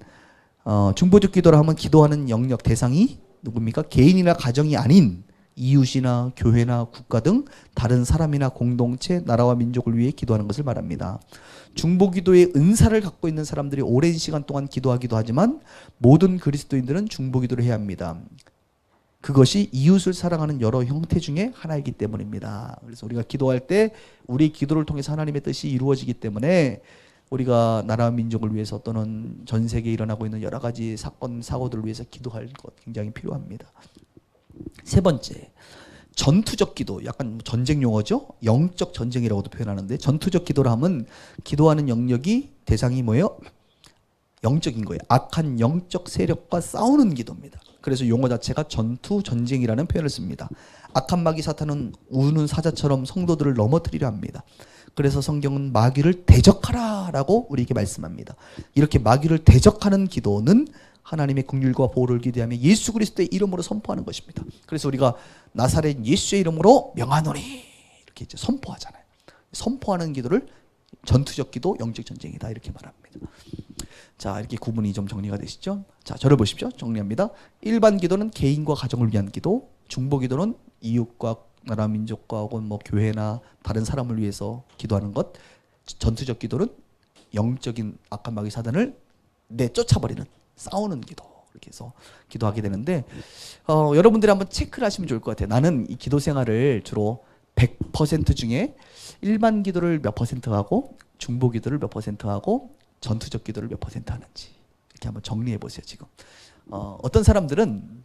중보적 기도라 하면 기도하는 영역 대상이 누굽니까? 개인이나 가정이 아닌 이웃이나 교회나 국가 등 다른 사람이나 공동체, 나라와 민족을 위해 기도하는 것을 말합니다. 중보기도의 은사를 갖고 있는 사람들이 오랜 시간 동안 기도하기도 하지만 모든 그리스도인들은 중보기도를 해야 합니다. 그것이 이웃을 사랑하는 여러 형태 중에 하나이기 때문입니다. 그래서 우리가 기도할 때 우리 기도를 통해서 하나님의 뜻이 이루어지기 때문에 우리가 나라 민족을 위해서 또는 전 세계에 일어나고 있는 여러 가지 사건 사고들을 위해서 기도할 것 굉장히 필요합니다. 세 번째, 전투적 기도, 약간 전쟁 용어죠. 영적 전쟁이라고도 표현하는데, 전투적 기도라 하면 기도하는 영역이 대상이 뭐예요? 영적인 거예요. 악한 영적 세력과 싸우는 기도입니다. 그래서 용어 자체가 전투, 전쟁이라는 표현을 씁니다. 악한 마귀 사탄은 우는 사자처럼 성도들을 넘어뜨리려 합니다. 그래서 성경은 마귀를 대적하라 라고 우리에게 말씀합니다. 이렇게 마귀를 대적하는 기도는 하나님의 긍휼과 보호를 기대하며 예수 그리스도의 이름으로 선포하는 것입니다. 그래서 우리가 나사렛 예수의 이름으로 명하노니 이렇게 이제 선포하잖아요. 선포하는 기도를 전투적 기도, 영적 전쟁이다 이렇게 말합니다. 자, 이렇게 구분이 좀 정리가 되시죠? 자, 저를 보십시오. 정리합니다. 일반 기도는 개인과 가정을 위한 기도, 중보 기도는 이웃과 나라 민족과 혹은 뭐 교회나 다른 사람을 위해서 기도하는 것, 전투적 기도는 영적인 악한 마귀 사단을 내쫓아버리는 싸우는 기도, 이렇게 해서 기도하게 되는데, 여러분들이 한번 체크를 하시면 좋을 것 같아요. 나는 이 기도 생활을 주로 100% 중에 일반 기도를 몇 퍼센트 하고 중보 기도를 몇 퍼센트 하고 전투적 기도를 몇 퍼센트 하는지 이렇게 한번 정리해 보세요. 지금 어떤 사람들은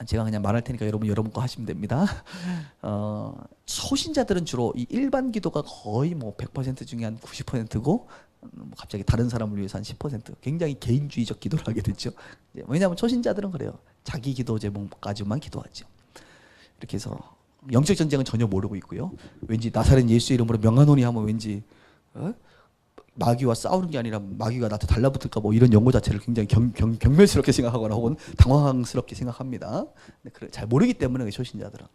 제가 그냥 말할 테니까 여러분 거 하시면 됩니다. 소신자들은 주로 이 일반 기도가 거의 뭐 100% 중에 한 90%고 갑자기 다른 사람을 위해서 한 10% 굉장히 개인주의적 기도를 하게 되죠. 왜냐하면 초신자들은 그래요. 자기 기도 제목까지만 기도하죠. 이렇게 해서 영적 전쟁은 전혀 모르고 있고요. 왠지 나사렛 예수 이름으로 명하노니 하면 왠지 마귀와 싸우는 게 아니라 마귀가 나한테 달라붙을까 뭐 이런 용어 자체를 굉장히 경멸스럽게 생각하거나 혹은 당황스럽게 생각합니다. 잘 모르기 때문에 초신자들은.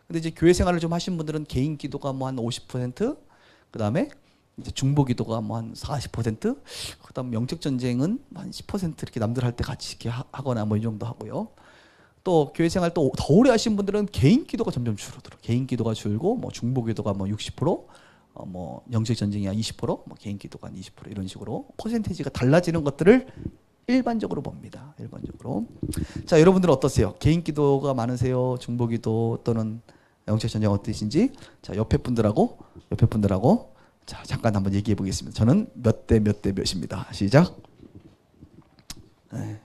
근데 이제 교회 생활을 좀 하신 분들은 개인 기도가 뭐 한 50%, 그다음에 이제 중보 기도가 뭐 한 40%, 그다음 영적 전쟁은 한 10% 이렇게 남들 할 때 같이 이렇게 하거나 뭐 이 정도 하고요. 또 교회 생활 또 더 오래 하신 분들은 개인 기도가 점점 줄어들어. 개인 기도가 줄고 뭐 중보 기도가 뭐 60%, 뭐 영적 전쟁이 한 20%, 뭐 개인 기도가 한 20% 이런 식으로 퍼센테이지가 달라지는 것들을 일반적으로 봅니다. 일반적으로. 자, 여러분들은 어떠세요? 개인 기도가 많으세요? 중보 기도 또는 영적 전쟁 어떠신지? 자, 옆에 분들하고 자, 잠깐 한번 얘기해 보겠습니다. 저는 몇 대 몇입니다. 시작. 네.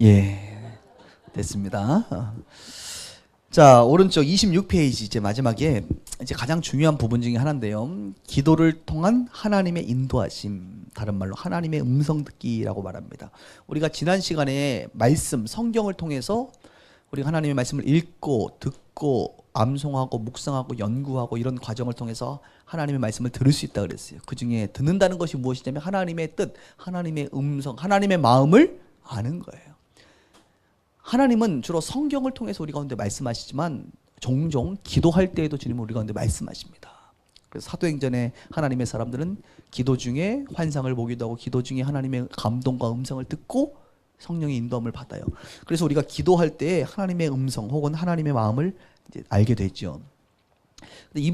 예, 됐습니다. 자, 오른쪽 26페이지 이제 마지막에 이제 가장 중요한 부분 중에 하나인데요. 기도를 통한 하나님의 인도하심, 다른 말로 하나님의 음성 듣기라고 말합니다. 우리가 지난 시간에 말씀, 성경을 통해서 우리가 하나님의 말씀을 읽고 듣고 암송하고 묵상하고 연구하고 이런 과정을 통해서 하나님의 말씀을 들을 수 있다 그랬어요. 그 중에 듣는다는 것이 무엇이냐면 하나님의 뜻, 하나님의 음성, 하나님의 마음을 아는 거예요. 하나님은 주로 성경을 통해서 우리 가운데 말씀하시지만 종종 기도할 때에도 주님은 우리 가운데 말씀하십니다. 그래서 사도행전에 하나님의 사람들은 기도 중에 환상을 보기도 하고 기도 중에 하나님의 감동과 음성을 듣고 성령의 인도함을 받아요. 그래서 우리가 기도할 때 하나님의 음성 혹은 하나님의 마음을 이제 알게 되죠. 근데 이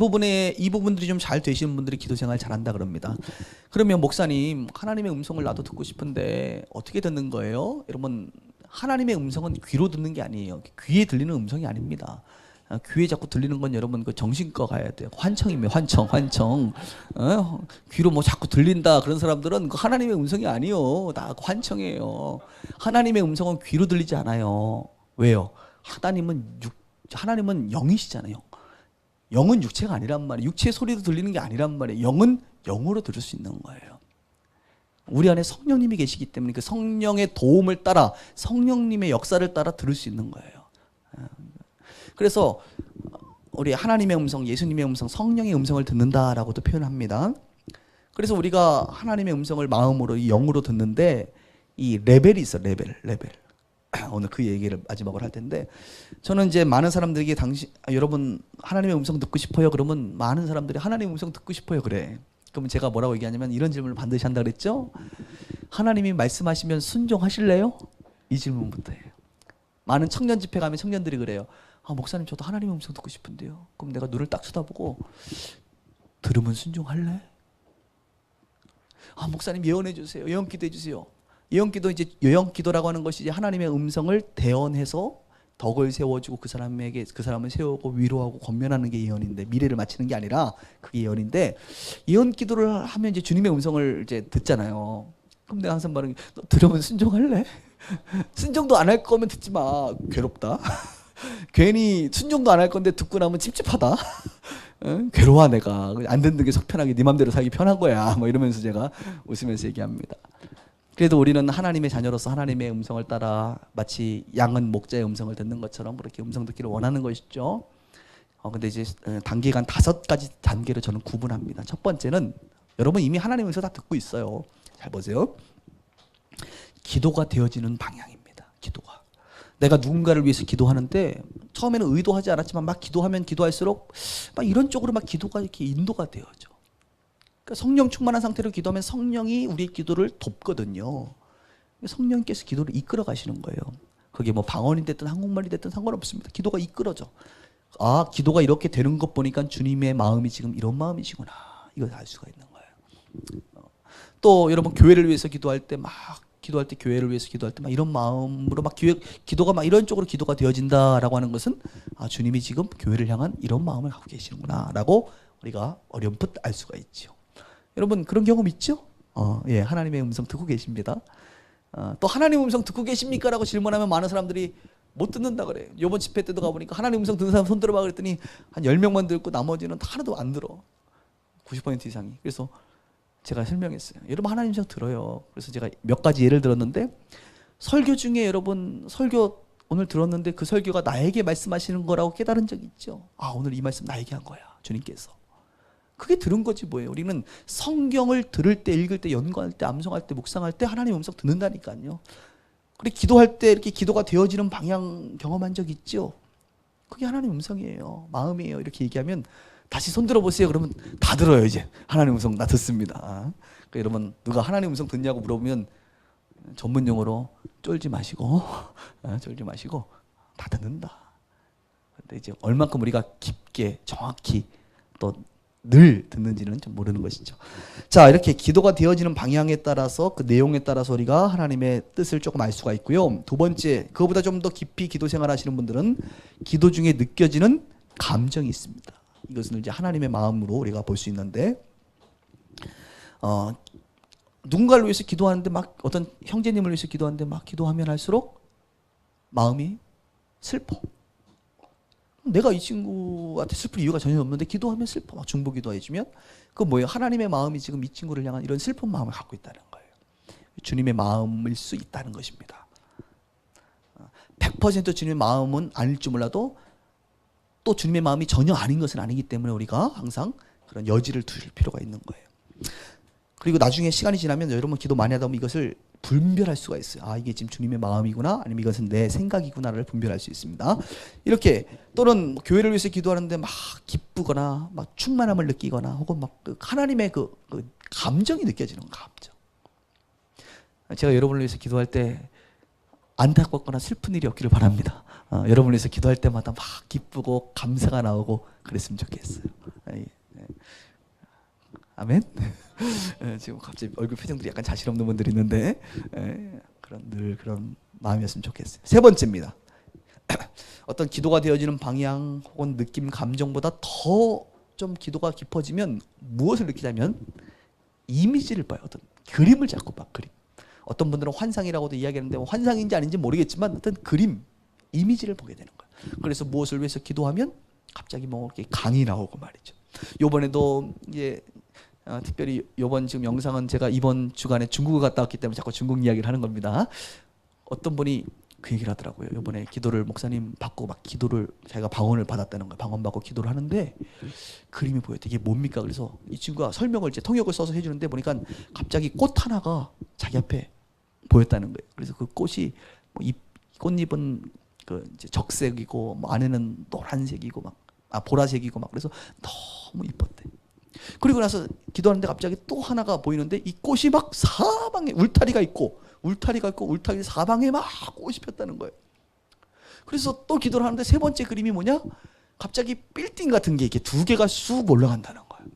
부분들이 좀 잘 되시는 분들이 기도 생활 잘한다 그럽니다. 그러면 목사님, 하나님의 음성을 나도 듣고 싶은데 어떻게 듣는 거예요? 여러분, 하나님의 음성은 귀로 듣는 게 아니에요. 귀에 들리는 음성이 아닙니다. 귀에 자꾸 들리는 건 여러분 그 정신과 가야 돼요. 환청이면 환청. 귀로 뭐 자꾸 들린다 그런 사람들은 그 하나님의 음성이 아니요. 다 환청이에요. 하나님의 음성은 귀로 들리지 않아요. 왜요? 하나님은 영이시잖아요. 영은 육체가 아니란 말이에요. 육체의 소리도 들리는 게 아니란 말이에요. 영은 영으로 들을 수 있는 거예요. 우리 안에 성령님이 계시기 때문에 그 성령의 도움을 따라 성령님의 역사를 따라 들을 수 있는 거예요. 그래서 우리 하나님의 음성, 예수님의 음성, 성령의 음성을 듣는다라고도 표현합니다. 그래서 우리가 하나님의 음성을 마음으로, 영으로 듣는데 이 레벨이 있어, 레벨. 오늘 그 얘기를 마지막으로 할 텐데, 저는 이제 많은 사람들에게 여러분 하나님의 음성 듣고 싶어요? 그러면 많은 사람들이 하나님의 음성 듣고 싶어요 그래. 그러면 제가 뭐라고 얘기하냐면 이런 질문을 반드시 한다 그랬죠? 하나님이 말씀하시면 순종하실래요? 이 질문부터예요. 많은 청년 집회 가면 청년들이 그래요. 아, 목사님 저도 하나님의 음성 듣고 싶은데요. 그럼 내가 눈을 딱 쳐다보고 들으면 순종할래? 아, 목사님 예언해 주세요. 예언 기도해 주세요. 예언 기도라고 하는 것이 이제 하나님의 음성을 대언해서 덕을 세워주고 그 사람을 세우고 위로하고 권면하는 게 예언인데, 미래를 맞추는 게 아니라 그게 예언인데, 예언 기도를 하면 이제 주님의 음성을 이제 듣잖아요. 그럼 내가 항상 말하는 게, 너 들으면 순종할래? 순종도 안 할 거면 듣지 마. 괴롭다. 괜히 순종도 안 할 건데 듣고 나면 찝찝하다. 응? 괴로워 내가. 안 듣는 게 속 편하게 네 맘대로 살기 편한 거야. 뭐 이러면서 제가 웃으면서 얘기합니다. 그래도 우리는 하나님의 자녀로서 하나님의 음성을 따라 마치 양은 목자의 음성을 듣는 것처럼 그렇게 음성 듣기를 원하는 것이죠. 근데 이제 단계가 한 5가지 단계로 저는 구분합니다. 첫 번째는 여러분 이미 하나님의 음성 다 듣고 있어요. 잘 보세요. 기도가 되어지는 방향입니다. 기도가. 내가 누군가를 위해서 기도하는데 처음에는 의도하지 않았지만 막 기도하면 기도할수록 막 이런 쪽으로 막 기도가 이렇게 인도가 되어져. 그러니까 성령 충만한 상태로 기도하면 성령이 우리의 기도를 돕거든요. 성령께서 기도를 이끌어 가시는 거예요. 그게 뭐 방언이 됐든 한국말이 됐든 상관없습니다. 기도가 이끌어져. 아, 기도가 이렇게 되는 것 보니까 주님의 마음이 지금 이런 마음이시구나. 이걸 알 수가 있는 거예요. 또 여러분 교회를 위해서 기도할 때 교회를 위해서 기도할 때 막 이런 마음으로 막 기도가 막 이런 쪽으로 기도가 되어진다라고 하는 것은 아, 주님이 지금 교회를 향한 이런 마음을 갖고 계시는구나라고 우리가 어렴풋 알 수가 있죠. 여러분 그런 경험 있죠? 예, 하나님의 음성 듣고 계십니다. 또 하나님의 음성 듣고 계십니까? 라고 질문하면 많은 사람들이 못 듣는다 그래요. 이번 집회 때도 가보니까 하나님의 음성 듣는 사람 손 들어봐 그랬더니 한 10명만 듣고 나머지는 하나도 안 들어. 90% 이상이. 그래서 제가 설명했어요. 여러분 하나님 음성 들어요. 그래서 제가 몇 가지 예를 들었는데, 설교 중에 여러분 설교 오늘 들었는데 그 설교가 나에게 말씀하시는 거라고 깨달은 적 있죠? 아, 오늘 이 말씀 나에게 한 거야. 주님께서. 그게 들은 거지 뭐예요. 우리는 성경을 들을 때, 읽을 때, 연구할 때, 암송할 때, 묵상할 때 하나님의 음성 듣는다니까요. 그리고 기도할 때 이렇게 기도가 되어지는 방향 경험한 적 있죠? 그게 하나님의 음성이에요. 마음이에요. 이렇게 얘기하면 다시 손 들어보세요. 그러면 다 들어요. 이제 하나님 음성 나 듣습니다. 그러니까 여러분 누가 하나님 음성 듣냐고 물어보면 전문 용어로 쫄지 마시고 쫄지 마시고 다 듣는다. 근데 이제 얼만큼 우리가 깊게 정확히 또 늘 듣는지는 좀 모르는 것이죠. 자, 이렇게 기도가 되어지는 방향에 따라서 그 내용에 따라서 우리가 하나님의 뜻을 조금 알 수가 있고요. 두 번째, 그거보다 좀 더 깊이 기도 생활하시는 분들은 기도 중에 느껴지는 감정이 있습니다. 이것은 이제 하나님의 마음으로 우리가 볼 수 있는데, 누군가를 위해서 기도하는데 막 어떤 형제님을 위해서 기도하는데 막 기도하면 할수록 마음이 슬퍼. 내가 이 친구한테 슬플 이유가 전혀 없는데 기도하면 슬퍼. 막 중보 기도해주면 그 뭐예요? 하나님의 마음이 지금 이 친구를 향한 이런 슬픈 마음을 갖고 있다는 거예요. 주님의 마음일 수 있다는 것입니다. 100% 주님의 마음은 아닐지 몰라도 또 주님의 마음이 전혀 아닌 것은 아니기 때문에 우리가 항상 그런 여지를 두실 필요가 있는 거예요. 그리고 나중에 시간이 지나면 여러분 기도 많이 하다 보면 이것을 분별할 수가 있어요. 아, 이게 지금 주님의 마음이구나, 아니면 이것은 내 생각이구나를 분별할 수 있습니다. 이렇게 또는 교회를 위해서 기도하는데 막 기쁘거나 막 충만함을 느끼거나 혹은 막 하나님의 그 감정이 느껴지는 감정. 제가 여러분을 위해서 기도할 때 안타깝거나 슬픈 일이 없기를 바랍니다. 여러분을 위해서 기도할 때마다 막 기쁘고 감사가 나오고 그랬으면 좋겠어요. 아멘. 지금 갑자기 얼굴 표정들이 약간 자신 없는 분들이 있는데 그런 마음이었으면 좋겠어요. 세 번째입니다. 어떤 기도가 되어지는 방향 혹은 느낌, 감정보다 더 좀 기도가 깊어지면 무엇을 느끼냐면 이미지를 봐요. 어떤 그림을 자꾸 봐. 그림. 어떤 분들은 환상이라고도 이야기하는데 환상인지 아닌지 모르겠지만 어떤 그림, 이미지를 보게 되는 거예요. 그래서 무엇을 위해서 기도하면 갑자기 뭐 이렇게 강이 나오고 말이죠. 요번에도 이제 특별히 이번 지금 영상은 제가 이번 주간에 중국을 갔다 왔기 때문에 자꾸 중국 이야기를 하는 겁니다. 어떤 분이 그 얘기를 하더라고요. 이번에 기도를 목사님 받고 막 기도를 자기가 방언을 받았다는 거예요. 방언 받고 기도를 하는데 그림이 보여요. 이게 뭡니까? 그래서 이 친구가 설명을 이제 통역을 써서 해주는데 보니까 갑자기 꽃 하나가 자기 앞에 보였다는 거예요. 그래서 그 꽃이 뭐 꽃잎은 그 이제 적색이고 뭐 안에는 노란색이고 막 보라색이고 막 그래서 너무 이뻤대. 그리고 나서 기도하는데 갑자기 또 하나가 보이는데 이 꽃이 막 사방에 울타리가 있고 울타리 사방에 막 꽃이 폈다는 거예요. 그래서 또 기도를 하는데 세 번째 그림이 뭐냐? 갑자기 빌딩 같은 게 이렇게 두 개가 쑥 올라간다는 거예요.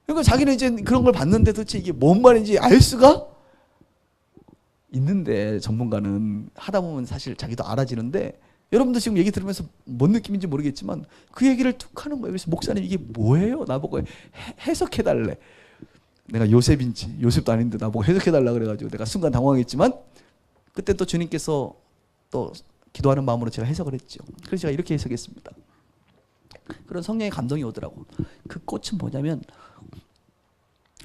그러니까 자기는 이제 그런 걸 봤는데 도대체 이게 뭔 말인지 알 수가 있는데 전문가는 하다 보면 사실 자기도 알아지는데 여러분도 지금 얘기 들으면서 뭔 느낌인지 모르겠지만 그 얘기를 툭 하는 거예요. 그래서 목사님 이게 뭐예요? 나보고 해석해달래. 내가 요셉인지 요셉도 아닌데 나보고 해석해달라 그래가지고 내가 순간 당황했지만 그때 또 주님께서 또 기도하는 마음으로 제가 해석을 했죠. 그래서 제가 이렇게 해석했습니다. 그런 성령의 감동이 오더라고. 그 꽃은 뭐냐면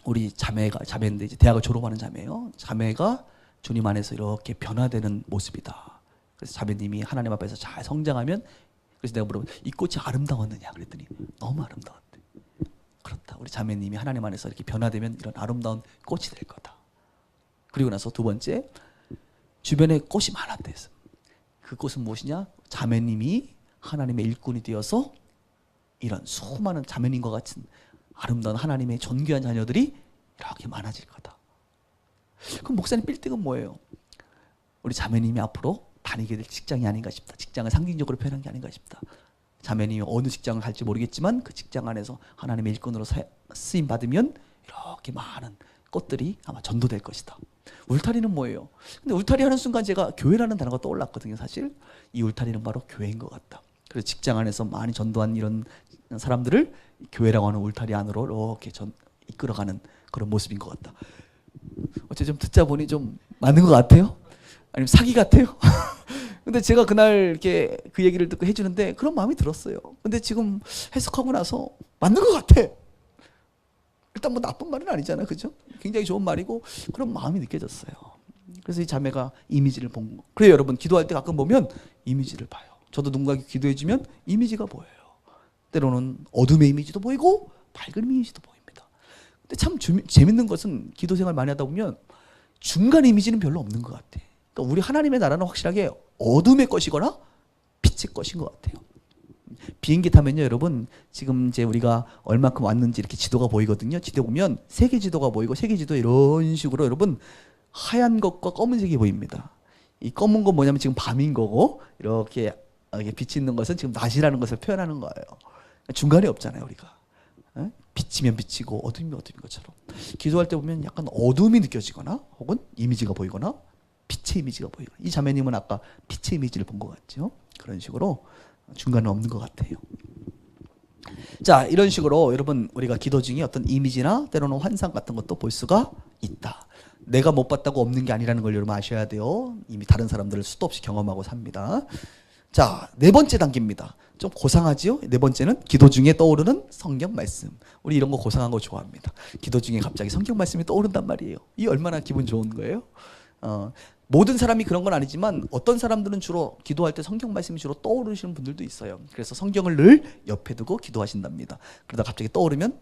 우리 자매인데 이제 대학을 졸업하는 자매예요. 자매가 주님 안에서 이렇게 변화되는 모습이다. 그래서 자매님이 하나님 앞에서 잘 성장하면 그래서 내가 물어보면 이 꽃이 아름다웠느냐 그랬더니 너무 아름다웠대. 그렇다. 우리 자매님이 하나님 안에서 이렇게 변화되면 이런 아름다운 꽃이 될 거다. 그리고 나서 두 번째 주변에 꽃이 많았대. 그 꽃은 무엇이냐? 자매님이 하나님의 일꾼이 되어서 이런 수많은 자매님과 같은 아름다운 하나님의 존귀한 자녀들이 이렇게 많아질 거다. 그럼 목사님 빌딩은 뭐예요? 우리 자매님이 앞으로 다니게 될 직장이 아닌가 싶다. 직장을 상징적으로 표현한 게 아닌가 싶다. 자매님이 어느 직장을 갈지 모르겠지만 그 직장 안에서 하나님의 일꾼으로 쓰임 받으면 이렇게 많은 꽃들이 아마 전도될 것이다. 울타리는 뭐예요? 근데 울타리 하는 순간 제가 교회라는 단어가 떠올랐거든요. 사실 이 울타리는 바로 교회인 것 같다. 그래서 직장 안에서 많이 전도한 이런 사람들을 교회라고 하는 울타리 안으로 이렇게 이끌어가는 그런 모습인 것 같다. 어째 좀 듣자 보니 좀 맞는 것 같아요? 아니면 사기 같아요? 근데 제가 그날 이렇게 그 얘기를 듣고 해주는데 그런 마음이 들었어요. 근데 지금 해석하고 나서 맞는 것 같아. 일단 뭐 나쁜 말은 아니잖아, 그죠? 굉장히 좋은 말이고 그런 마음이 느껴졌어요. 그래서 이 자매가 이미지를 본 거. 그래요, 여러분 기도할 때 가끔 보면 이미지를 봐요. 저도 누군가 기도해주면 이미지가 보여요. 때로는 어둠의 이미지도 보이고 밝은 이미지도 보입니다. 근데 참 재밌는 것은 기도 생활 많이 하다 보면 중간 이미지는 별로 없는 것 같아. 그러니까 우리 하나님의 나라는 확실하게 어둠의 것이거나 빛의 것인 것 같아요. 비행기 타면요, 여러분 지금 이제 우리가 얼마큼 왔는지 이렇게 지도가 보이거든요. 지도 보면 세계 지도가 보이고 세계 지도 이런 식으로 여러분 하얀 것과 검은색이 보입니다. 이 검은 건 뭐냐면 지금 밤인 거고 이렇게 빛이 있는 것은 지금 낮이라는 것을 표현하는 거예요. 중간에 없잖아요, 우리가. 비치면 비치고 어두우면 어두운 것처럼. 기도할 때 보면 약간 어둠이 느껴지거나 혹은 이미지가 보이거나 빛의 이미지가 보이거나. 이 자매님은 아까 빛의 이미지를 본 것 같죠? 그런 식으로 중간은 없는 것 같아요. 자, 이런 식으로 여러분 우리가 기도 중에 어떤 이미지나 때로는 환상 같은 것도 볼 수가 있다. 내가 못 봤다고 없는 게 아니라는 걸 여러분 아셔야 돼요. 이미 다른 사람들을 수도 없이 경험하고 삽니다. 자, 네 번째 단계입니다. 좀 고상하지요? 네 번째는 기도 중에 떠오르는 성경 말씀. 우리 이런 거 고상한 거 좋아합니다. 기도 중에 갑자기 성경 말씀이 떠오른단 말이에요. 이 얼마나 기분 좋은 거예요? 모든 사람이 그런 건 아니지만 어떤 사람들은 주로 기도할 때 성경 말씀이 주로 떠오르시는 분들도 있어요. 그래서 성경을 늘 옆에 두고 기도하신답니다. 그러다 갑자기 떠오르면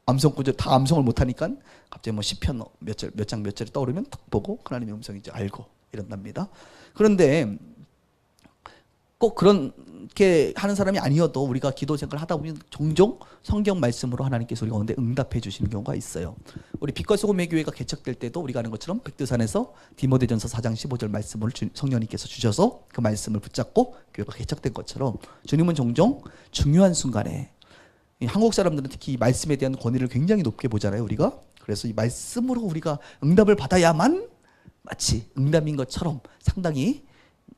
암송 구절 다 암송을 못 하니까 갑자기 뭐 시편 몇 절 몇 장 몇 절이 떠오르면 탁 보고 하나님의 음성인지 알고 이런답니다. 그런데 꼭 그렇게 하는 사람이 아니어도 우리가 기도 생활을 하다 보면 종종 성경 말씀으로 하나님께서 우리가 오는데 응답해 주시는 경우가 있어요. 우리 빛과 소금의 교회가 개척될 때도 우리가 아는 것처럼 백두산에서 디모데전서 4장 15절 말씀을 성령님께서 주셔서 그 말씀을 붙잡고 교회가 개척된 것처럼 주님은 종종 중요한 순간에 한국 사람들은 특히 이 말씀에 대한 권위를 굉장히 높게 보잖아요, 우리가. 그래서 이 말씀으로 우리가 응답을 받아야만 마치 응답인 것처럼 상당히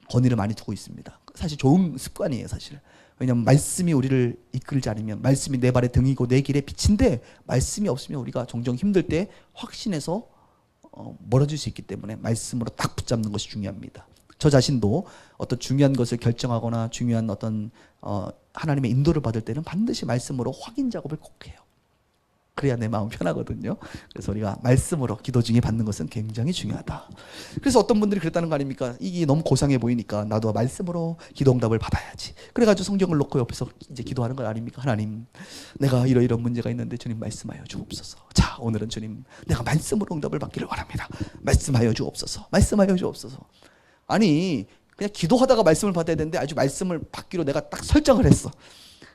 권위를 많이 두고 있습니다. 사실 좋은 습관이에요, 사실. 왜냐하면 말씀이 우리를 이끌지 않으면 말씀이 내 발의 등이고 내 길의 빛인데 말씀이 없으면 우리가 종종 힘들 때 확신해서 멀어질 수 있기 때문에 말씀으로 딱 붙잡는 것이 중요합니다. 저 자신도 어떤 중요한 것을 결정하거나 중요한 어떤 하나님의 인도를 받을 때는 반드시 말씀으로 확인 작업을 꼭 해요. 그래야 내 마음 편하거든요. 그래서 우리가 말씀으로 기도 중에 받는 것은 굉장히 중요하다. 그래서 어떤 분들이 그랬다는 거 아닙니까? 이게 너무 고상해 보이니까 나도 말씀으로 기도 응답을 받아야지. 그래가지고 성경을 놓고 옆에서 이제 기도하는 거 아닙니까? 하나님, 내가 이런 문제가 있는데 주님 말씀하여 주옵소서. 자, 오늘은 주님, 내가 말씀으로 응답을 받기를 원합니다. 말씀하여 주옵소서. 말씀하여 주옵소서. 아니, 그냥 기도하다가 말씀을 받아야 되는데 아주 말씀을 받기로 내가 딱 설정을 했어.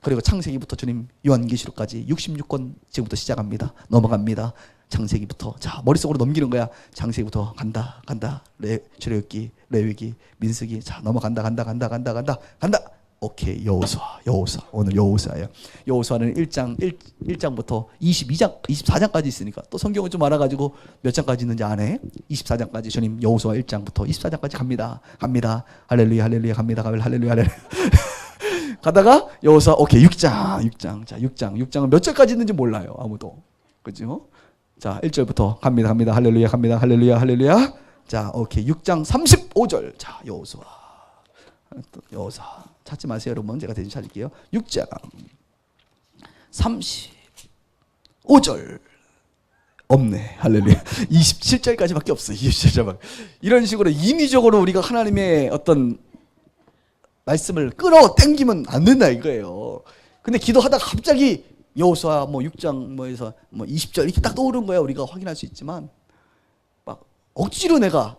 그리고 창세기부터 주님 요한계시록까지 66권 지금부터 시작합니다. 넘어갑니다. 창세기부터 자 머릿속으로 넘기는 거야. 창세기부터 간다 출애굽기 레위기 민수기 자 넘어간다 간다. 오케이 여호수아 오늘 여호수아예요. 여호수아는 1장부터 24장까지 있으니까 또 성경은 좀 알아가지고 몇 장까지 있는지 아네. 24장까지 주님 여호수아 1장부터 24장까지 갑니다. 할렐루야 갑니다. 할렐루야 가다가 여호수아 오케이 6장은 몇 절까지 있는지 몰라요. 아무도. 그죠? 자 1절부터 갑니다. 할렐루야. 자 오케이 6장 35절. 자 여호수아 찾지 마세요 여러분. 제가 대신 찾을게요. 6장 35절 없네. 할렐루야. 27절까지밖에 없어요. 27절밖에. 이런 식으로 임의적으로 우리가 하나님의 어떤 말씀을 끌어당기면 안 된다 이거예요. 근데 기도하다가 갑자기 여호수아 뭐 6장 뭐에서 뭐 20절 이렇게 딱 떠오른 거야. 우리가 확인할 수 있지만 막 억지로 내가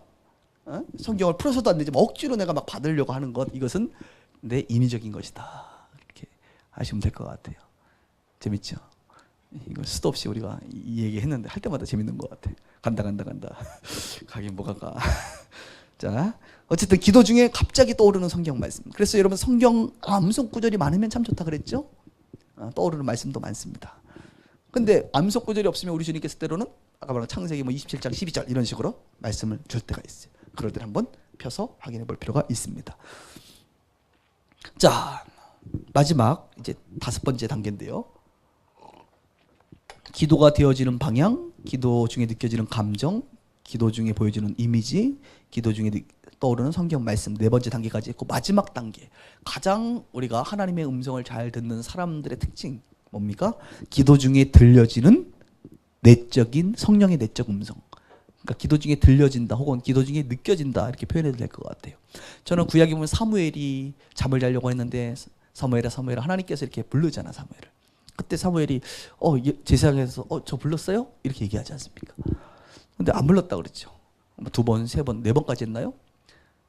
성경을 풀어서도 안 되지만 억지로 내가 막 받으려고 하는 것 이것은 내 인위적인 것이다. 이렇게 하시면 될 것 같아요. 재밌죠? 이거 수도 없이 우리가 이 얘기 했는데 할 때마다 재밌는 것 같아. 간다. 가긴 뭐가 가. 자, 어쨌든 기도 중에 갑자기 떠오르는 성경 말씀. 그래서 여러분 성경 암송 구절이 많으면 참 좋다 그랬죠? 떠오르는 말씀도 많습니다. 근데 암송 구절이 없으면 우리 주님께서 때로는 아까 말한 창세기 뭐 27장 12절 이런 식으로 말씀을 줄 때가 있어요. 그럴 때는 한번 펴서 확인해 볼 필요가 있습니다. 자, 마지막 이제 5번째 단계인데요. 기도가 되어지는 방향, 기도 중에 느껴지는 감정, 기도 중에 보여지는 이미지, 기도 중에 떠오르는 성경 말씀 4번째 단계까지 있고 마지막 단계 가장 우리가 하나님의 음성을 잘 듣는 사람들의 특징 뭡니까? 기도 중에 들려지는 내적인 성령의 내적 음성. 그러니까 기도 중에 들려진다 혹은 기도 중에 느껴진다 이렇게 표현해도 될 것 같아요. 저는 구약에 보면 사무엘이 잠을 자려고 했는데 사무엘아 하나님께서 이렇게 부르잖아 사무엘을. 그때 사무엘이 제사장에서 저 불렀어요? 이렇게 얘기하지 않습니까? 근데 안 불렀다 그랬죠. 2번, 3번, 4번까지 했나요?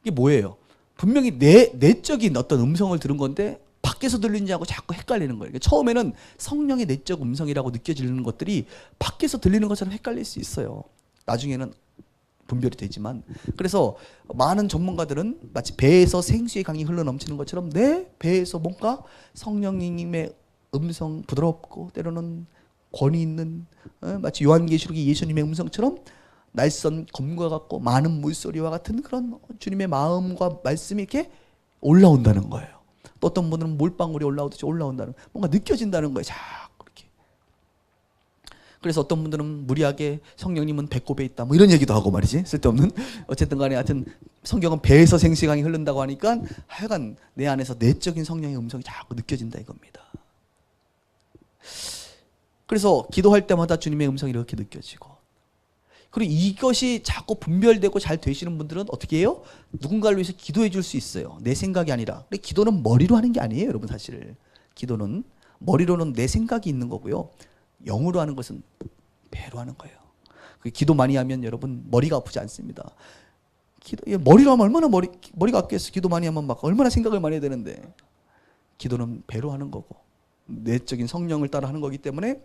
이게 뭐예요? 분명히 내적인 어떤 음성을 들은 건데 밖에서 들리는지 하고 자꾸 헷갈리는 거예요. 처음에는 성령의 내적 음성이라고 느껴지는 것들이 밖에서 들리는 것처럼 헷갈릴 수 있어요. 나중에는 분별이 되지만, 그래서 많은 전문가들은 마치 배에서 생수의 강이 흘러넘치는 것처럼 내 배에서 뭔가 성령님의 음성, 부드럽고 때로는 권위 있는, 마치 요한계시록의 예수님의 음성처럼 날선 검과 같고 많은 물소리와 같은 그런 주님의 마음과 말씀이 이렇게 올라온다는 거예요. 또 어떤 분들은 물방울이 올라오듯이 올라온다는, 뭔가 느껴진다는 거예요. 자꾸 이렇게. 그래서 어떤 분들은 무리하게 성령님은 배꼽에 있다 뭐 이런 얘기도 하고 말이지, 쓸데없는. 어쨌든 간에 하여튼 성경은 배에서 생수의 강이 흐른다고 하니까 하여간 내 안에서 내적인 성령의 음성이 자꾸 느껴진다 이겁니다. 그래서 기도할 때마다 주님의 음성이 이렇게 느껴지고, 그리고 이것이 자꾸 분별되고 잘 되시는 분들은 어떻게 해요? 누군가를 위해서 기도해 줄 수 있어요. 내 생각이 아니라. 근데 기도는 머리로 하는 게 아니에요, 여러분. 사실 기도는 머리로는 내 생각이 있는 거고요, 영으로 하는 것은 배로 하는 거예요. 기도 많이 하면 여러분 머리가 아프지 않습니다. 머리로 하면 얼마나 머리가 아프겠어. 기도 많이 하면 막 얼마나 생각을 많이 해야 되는데, 기도는 배로 하는 거고 내적인 성령을 따라 하는 거기 때문에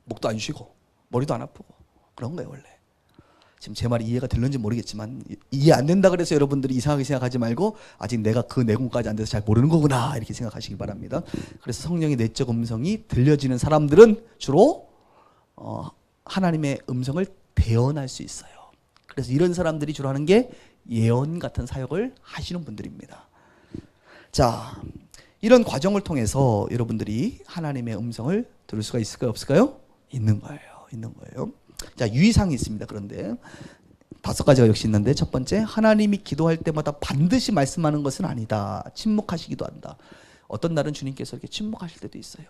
목도 안 쉬고 머리도 안 아프고 그런 거예요 원래. 지금 제 말이 이해가 될는지 모르겠지만, 이해 안 된다 그래서 여러분들이 이상하게 생각하지 말고 아직 내가 그 내공까지 안 돼서 잘 모르는 거구나 이렇게 생각하시기 바랍니다. 그래서 성령의 내적 음성이 들려지는 사람들은 주로 하나님의 음성을 대언할 수 있어요. 그래서 이런 사람들이 주로 하는 게 예언 같은 사역을 하시는 분들입니다. 자, 이런 과정을 통해서 여러분들이 하나님의 음성을 들을 수가 있을까요, 없을까요? 있는 거예요. 있는 거예요. 자, 유의사항이 있습니다. 그런데 5가지가 역시 있는데, 첫 번째, 하나님이 기도할 때마다 반드시 말씀하는 것은 아니다. 침묵하시기도 한다. 어떤 날은 주님께서 이렇게 침묵하실 때도 있어요.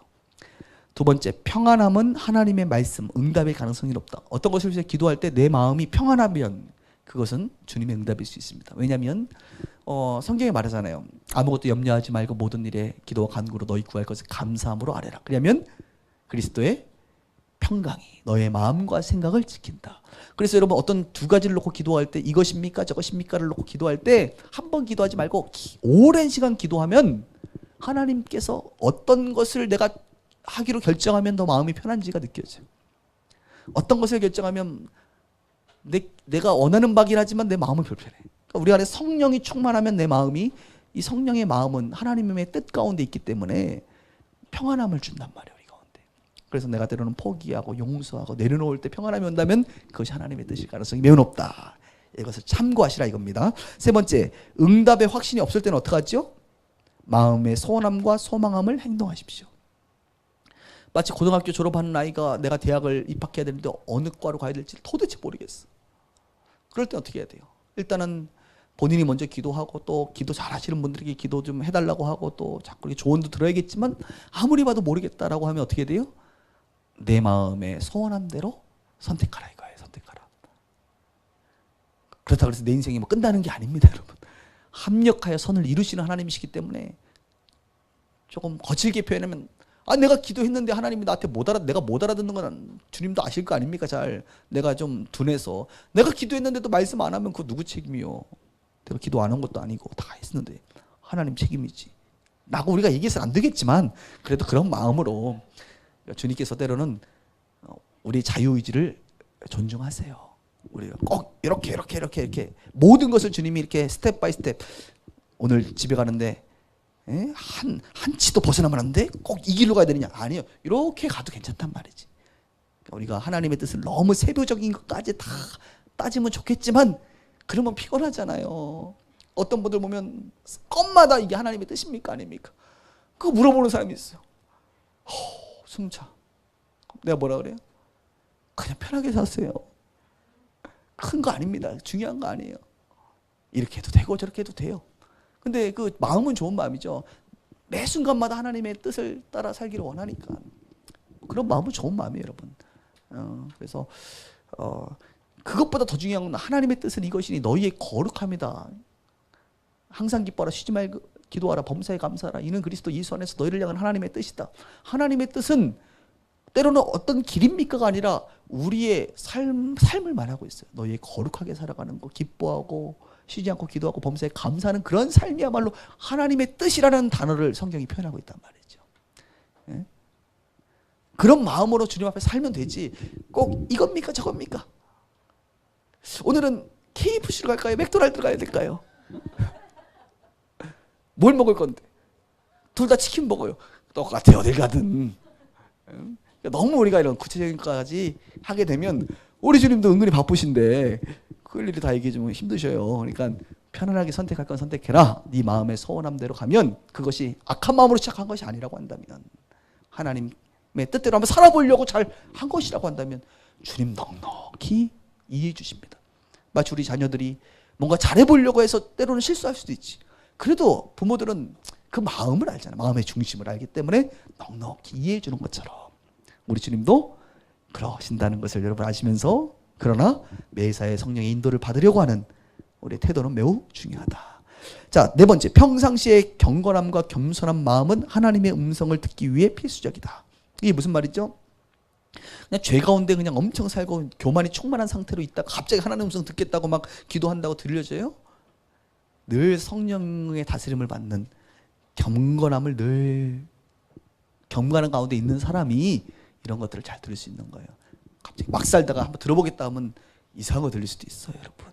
두 번째, 평안함은 하나님의 말씀, 응답의 가능성이 높다. 어떤 것을 위해서 기도할 때 내 마음이 평안하면 그것은 주님의 응답일 수 있습니다. 왜냐하면 성경에 말하잖아요. 아무것도 염려하지 말고 모든 일에 기도와 간구로 너희 구할 것을 감사함으로 아뢰라. 그러면 그리스도의 평강이 너의 마음과 생각을 지킨다. 그래서 여러분 어떤 두 가지를 놓고 기도할 때 이것입니까 저것입니까를 놓고 기도할 때 한 번 기도하지 말고 오랜 시간 기도하면 하나님께서 어떤 것을 내가 하기로 결정하면 더 마음이 편한지가 느껴져요. 어떤 것을 결정하면 내가 원하는 바긴 하지만 내 마음은 불편해. 그러니까 우리 안에 성령이 충만하면 내 마음이, 이 성령의 마음은 하나님의 뜻 가운데 있기 때문에 평안함을 준단 말이에요. 그래서 내가 때로는 포기하고 용서하고 내려놓을 때 평안함이 온다면 그것이 하나님의 뜻일 가능성이 매우 높다. 이것을 참고하시라 이겁니다. 세 번째, 응답의 확신이 없을 때는 어떡하죠? 마음의 소원함과 소망함을 행동하십시오. 마치 고등학교 졸업하는 아이가 내가 대학을 입학해야 되는데 어느 과로 가야 될지 도대체 모르겠어. 그럴 때 어떻게 해야 돼요? 일단은 본인이 먼저 기도하고, 또 기도 잘하시는 분들에게 기도 좀 해달라고 하고, 또 자꾸 조언도 들어야겠지만 아무리 봐도 모르겠다라고 하면 어떻게 돼요? 내 마음의 소원한 대로 선택하라 이거예요. 선택하라. 그렇다고 해서 내 인생이 뭐 끝나는 게 아닙니다, 여러분. 합력하여 선을 이루시는 하나님이시기 때문에, 조금 거칠게 표현하면 내가 기도했는데 하나님이 나한테 내가 못 알아듣는 건 주님도 아실 거 아닙니까? 잘 내가 좀 둔해서 내가 기도했는데도 말씀 안 하면 그거 누구 책임이요? 내가 기도 안 한 것도 아니고 다 했는데 하나님 책임이지 라고 우리가 얘기해서는 안 되겠지만, 그래도 그런 마음으로 주님께서 때로는 우리 자유의지를 존중하세요. 우리가 꼭 이렇게 모든 것을 주님이 이렇게 스텝 바이 스텝, 오늘 집에 가는데 한 치도 벗어나면 안 돼? 꼭 이 길로 가야 되느냐? 아니요. 이렇게 가도 괜찮단 말이지. 우리가 하나님의 뜻을 너무 세부적인 것까지 다 따지면 좋겠지만 그러면 피곤하잖아요. 어떤 분들 보면 건마다 이게 하나님의 뜻입니까? 아닙니까? 그거 물어보는 사람이 있어요. 숨차. 내가 뭐라 그래요? 그냥 편하게 사세요. 큰 거 아닙니다. 중요한 거 아니에요. 이렇게 해도 되고 저렇게 해도 돼요. 근데 그 마음은 좋은 마음이죠. 매 순간마다 하나님의 뜻을 따라 살기를 원하니까. 그런 마음은 좋은 마음이에요, 여러분. 그래서 그것보다 더 중요한 건 하나님의 뜻은 이것이니 너희의 거룩함이다. 항상 기뻐하라, 쉬지 말고 기도하라, 범사에 감사하라. 이는 그리스도 예수 안에서 너희를 향한 하나님의 뜻이다. 하나님의 뜻은 때로는 어떤 길입니까가 아니라 우리의 삶을 말하고 있어요. 너희 거룩하게 살아가는 거, 기뻐하고 쉬지 않고 기도하고 범사에 감사하는 그런 삶이야말로 하나님의 뜻이라는 단어를 성경이 표현하고 있단 말이죠. 예? 그런 마음으로 주님 앞에 살면 되지 꼭 이겁니까 저겁니까? 오늘은 KFC로 갈까요? 맥도날드로 가야 될까요? 뭘 먹을 건데? 둘 다 치킨 먹어요. 똑같아요. 어딜 가든. 너무 우리가 이런 구체적인 것까지 하게 되면 우리 주님도 은근히 바쁘신데 그 일이 다 얘기해 주면 힘드셔요. 그러니까 편안하게 선택할 건 선택해라. 네 마음의 소원한 대로 가면 그것이 악한 마음으로 시작한 것이 아니라고 한다면, 하나님의 뜻대로 한번 살아보려고 잘 한 것이라고 한다면 주님 넉넉히 이해해 주십니다. 마치 우리 자녀들이 뭔가 잘해보려고 해서 때로는 실수할 수도 있지. 그래도 부모들은 그 마음을 알잖아요. 마음의 중심을 알기 때문에 넉넉히 이해해 주는 것처럼 우리 주님도 그러신다는 것을 여러분 아시면서, 그러나 매사에 성령의 인도를 받으려고 하는 우리의 태도는 매우 중요하다. 자, 네 번째, 평상시에 경건함과 겸손한 마음은 하나님의 음성을 듣기 위해 필수적이다. 이게 무슨 말이죠? 그냥 죄 가운데 그냥 엄청 살고 교만이 충만한 상태로 있다가 갑자기 하나님 음성 듣겠다고 막 기도한다고 들려져요? 늘 성령의 다스림을 받는 경건함을 늘 경건한 가운데 있는 사람이 이런 것들을 잘 들을 수 있는 거예요. 갑자기 막 살다가 한번 들어보겠다 하면 이상한 거 들릴 수도 있어요, 여러분.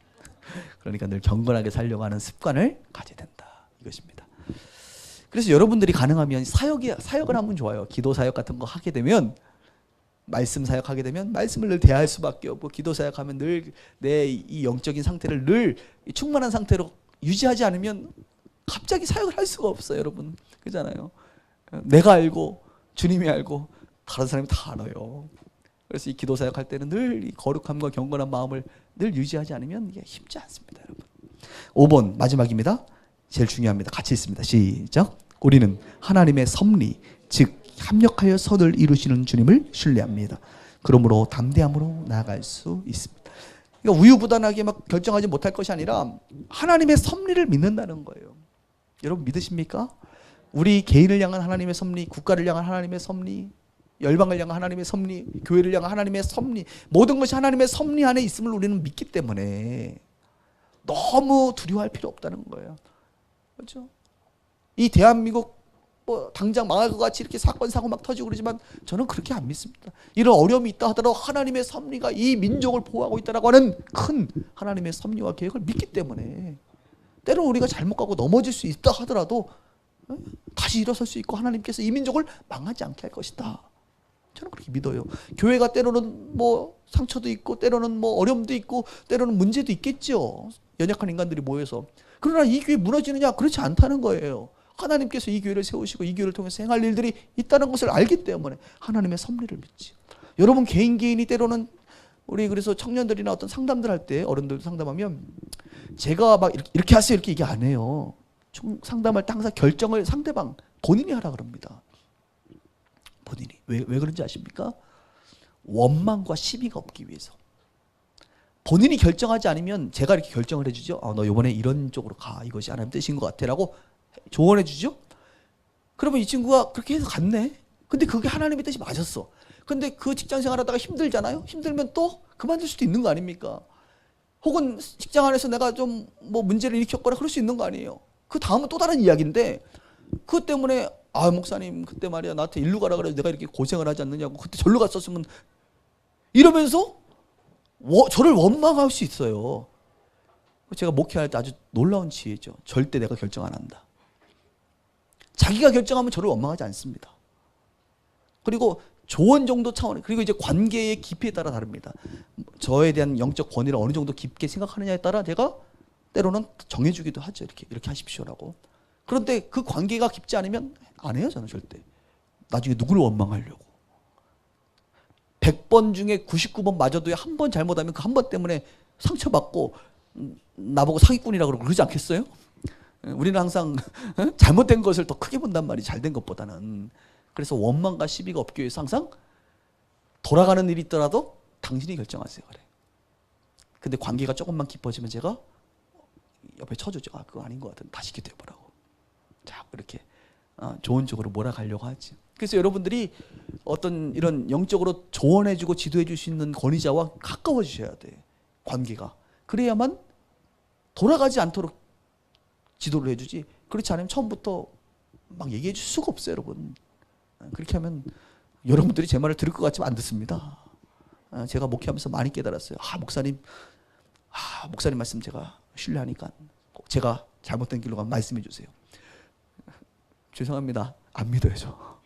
그러니까 늘 경건하게 살려고 하는 습관을 가져야 된다, 이것입니다. 그래서 여러분들이 가능하면 사역을 하면 좋아요. 기도 사역 같은 거 하게 되면, 말씀 사역하게 되면 말씀을 늘 대할 수밖에 없고, 기도 사역하면 늘 내 이 영적인 상태를 늘 충만한 상태로 유지하지 않으면 갑자기 사역을 할 수가 없어요, 여러분. 그렇잖아요. 내가 알고 주님이 알고 다른 사람이 다 알아요. 그래서 이 기도 사역할 때는 늘 이 거룩함과 경건한 마음을 늘 유지하지 않으면 이게 쉽지 않습니다, 여러분. 5번 마지막입니다. 제일 중요합니다. 같이 있습니다. 시작. 우리는 하나님의 섭리, 즉 합력하여 선을 이루시는 주님을 신뢰합니다. 그러므로 담대함으로 나아갈 수 있습니다. 그러니까 우유부단하게 막 결정하지 못할 것이 아니라 하나님의 섭리를 믿는다는 거예요. 여러분 믿으십니까? 우리 개인을 향한 하나님의 섭리, 국가를 향한 하나님의 섭리, 열방을 향한 하나님의 섭리, 교회를 향한 하나님의 섭리, 모든 것이 하나님의 섭리 안에 있음을 우리는 믿기 때문에 너무 두려워할 필요 없다는 거예요. 그렇죠? 이 대한민국 뭐 당장 망할 것 같이 이렇게 사건 사고 막 터지고 그러지만 저는 그렇게 안 믿습니다. 이런 어려움이 있다 하더라도 하나님의 섭리가 이 민족을 보호하고 있다라고 하는 큰 하나님의 섭리와 계획을 믿기 때문에 때로는 우리가 잘못 가고 넘어질 수 있다 하더라도 다시 일어설 수 있고 하나님께서 이 민족을 망하지 않게 할 것이다. 저는 그렇게 믿어요. 교회가 때로는 뭐 상처도 있고 때로는 뭐 어려움도 있고 때로는 문제도 있겠죠. 연약한 인간들이 모여서. 그러나 이 교회 무너지느냐? 그렇지 않다는 거예요. 하나님께서 이 교회를 세우시고 이 교회를 통해서 행할 일들이 있다는 것을 알기 때문에 하나님의 섭리를 믿지. 여러분 개인이 때로는 우리 그래서 청년들이나 어떤 상담들 할 때 어른들 상담하면 제가 막 이렇게 하세요 이렇게 얘기 안 해요. 상담할 때 항상 결정을 상대방 본인이 하라 그럽니다. 본인이. 왜 그런지 아십니까? 원망과 시비가 없기 위해서. 본인이 결정하지 않으면 제가 이렇게 결정을 해주죠. 너 이번에 이런 쪽으로 가. 이것이 하나님 뜻인 것 같아. 라고 조언해 주죠. 그러면 이 친구가 그렇게 해서 갔네. 근데 그게 하나님의 뜻이 맞았어. 근데 그 직장 생활하다가 힘들잖아요. 힘들면 또 그만둘 수도 있는 거 아닙니까? 혹은 직장 안에서 내가 좀 뭐 문제를 일으켰거나 그럴 수 있는 거 아니에요. 그 다음은 또 다른 이야기인데 그것 때문에 목사님 그때 말이야 나한테 일로 가라 그래서 내가 이렇게 고생을 하지 않느냐고 그때 절로 갔었으면 이러면서 저를 원망할 수 있어요. 제가 목회할 때 아주 놀라운 지혜죠. 절대 내가 결정 안 한다. 자기가 결정하면 저를 원망하지 않습니다. 그리고 조언 정도 차원, 그리고 이제 관계의 깊이에 따라 다릅니다. 저에 대한 영적 권위를 어느 정도 깊게 생각하느냐에 따라 제가 때로는 정해주기도 하죠. 이렇게 하십시오라고. 그런데 그 관계가 깊지 않으면 안 해요, 저는 절대. 나중에 누구를 원망하려고. 100번 중에 99번 맞아도 한 번 잘못하면 그 한 번 때문에 상처받고 나보고 사기꾼이라고 그러고 그러지 않겠어요? 우리는 항상 잘못된 것을 더 크게 본단 말이 잘된 것보다는. 그래서 원망과 시비가 없기 위해서 항상 돌아가는 일이 있더라도 당신이 결정하세요. 그래. 근데 관계가 조금만 깊어지면 제가 옆에 쳐주죠. 그거 아닌 것 같은데 다시 기도해보라고. 자, 그렇게 좋은 쪽으로 몰아가려고 하지. 그래서 여러분들이 어떤 이런 영적으로 조언해주고 지도해줄 수 있는 권위자와 가까워지셔야 돼. 관계가. 그래야만 돌아가지 않도록 지도를 해주지, 그렇지 않으면 처음부터 막 얘기해 줄 수가 없어요, 여러분. 그렇게 하면 여러분들이 제 말을 들을 것 같지만 안 듣습니다. 제가 목회하면서 많이 깨달았어요. 목사님 말씀 제가 신뢰하니까 제가 잘못된 길로 가면 말씀해 주세요. 죄송합니다. 안 믿어요, 저.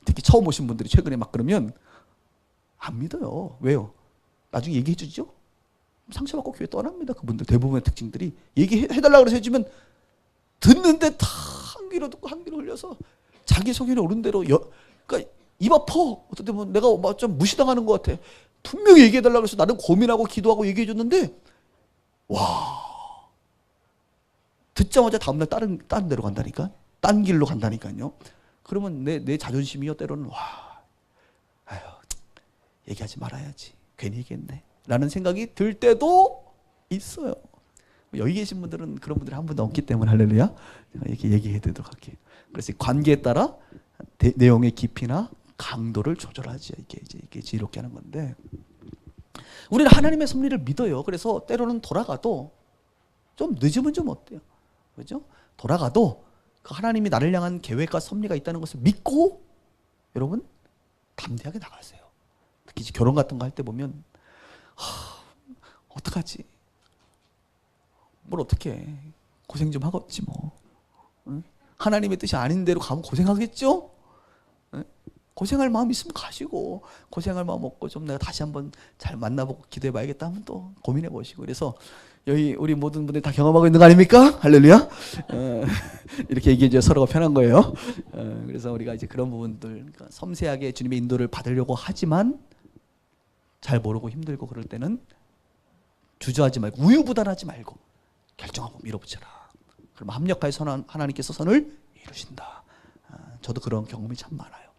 특히 처음 오신 분들이 최근에 막 그러면 안 믿어요. 왜요? 나중에 얘기해 주죠? 상처받고 교회 떠납니다. 그분들 대부분의 특징들이 얘기해달라고 해서 해주면 듣는데 다 한 귀로 듣고 한 귀로 흘려서 자기 소견이 옳은 대로 그러니까 입 아파. 어떤 때 보면 내가 막 좀 무시당하는 것 같아. 분명히 얘기해달라고 해서 나는 고민하고 기도하고 얘기해줬는데 듣자마자 다음날 다른 데로 간다니까. 딴 길로 간다니까요. 그러면 내 자존심이요 때로는 얘기하지 말아야지. 괜히 얘기했네. 라는 생각이 들 때도 있어요. 여기 계신 분들은 그런 분들이 한 분도 없기 때문에 할렐루야. 이렇게 얘기해 드리도록 할게요. 그래서 관계에 따라 내용의 깊이나 강도를 조절하지. 이게 지혜롭게 하는 건데, 우리는 하나님의 섭리를 믿어요. 그래서 때로는 돌아가도 좀 늦으면 좀 어때요? 그죠? 돌아가도 그 하나님이 나를 향한 계획과 섭리가 있다는 것을 믿고 여러분 담대하게 나가세요. 특히 결혼 같은 거 할 때 보면 어떡하지? 뭘 어떡해. 고생 좀 하겠지 뭐. 응? 하나님의 뜻이 아닌 대로 가면 고생하겠죠? 응? 고생할 마음 있으면 가시고, 고생할 마음 없고 좀 내가 다시 한번 잘 만나보고 기도해봐야겠다 하면 또 고민해보시고. 그래서 여기 우리 모든 분들이 다 경험하고 있는 거 아닙니까? 할렐루야. 이렇게 얘기해 서로가 편한 거예요. 그래서 우리가 이제 그런 부분들, 그러니까 섬세하게 주님의 인도를 받으려고 하지만 잘 모르고 힘들고 그럴 때는 주저하지 말고, 우유부단하지 말고 결정하고 밀어붙여라. 그러면 합력하여 하나님께서 선을 이루신다. 저도 그런 경험이 참 많아요.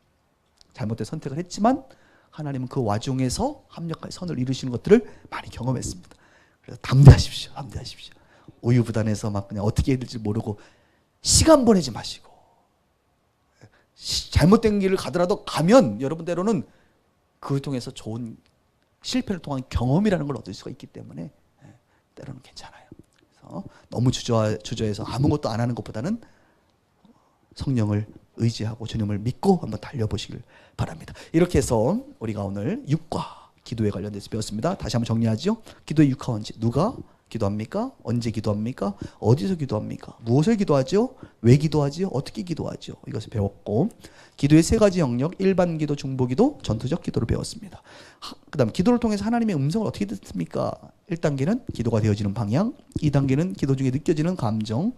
잘못된 선택을 했지만 하나님은 그 와중에서 합력하여 선을 이루시는 것들을 많이 경험했습니다. 그래서 담대하십시오. 우유부단해서 막 그냥 어떻게 해야 될지 모르고 시간 보내지 마시고, 잘못된 길을 가더라도 가면 여러분 때로는 그걸 통해서 좋은 실패를 통한 경험이라는 걸 얻을 수가 있기 때문에 때로는 괜찮아요. 그래서 너무 주저해서 아무것도 안 하는 것보다는 성령을 의지하고 주님을 믿고 한번 달려보시길 바랍니다. 이렇게 해서 우리가 오늘 육과 기도에 관련돼서 배웠습니다. 다시 한번 정리하죠. 기도의 육하 원칙. 누가 기도합니까? 언제 기도합니까? 어디서 기도합니까? 무엇을 기도하죠? 왜 기도하죠? 어떻게 기도하죠? 이것을 배웠고, 기도의 세 가지 영역, 일반 기도, 중보 기도, 전투적 기도를 배웠습니다. 그 다음 기도를 통해서 하나님의 음성을 어떻게 듣습니까? 1단계는 기도가 되어지는 방향, 2단계는 기도 중에 느껴지는 감정,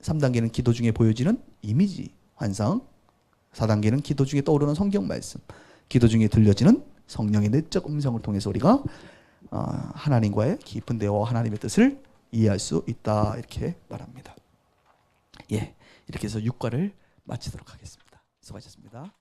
3단계는 기도 중에 보여지는 이미지, 환상, 4단계는 기도 중에 떠오르는 성경 말씀, 기도 중에 들려지는 성령의 내적 음성을 통해서 우리가 하나님과의 깊은 대화와 하나님의 뜻을 이해할 수 있다, 이렇게 말합니다. 이렇게 해서 6과를 마치도록 하겠습니다. 수고하셨습니다.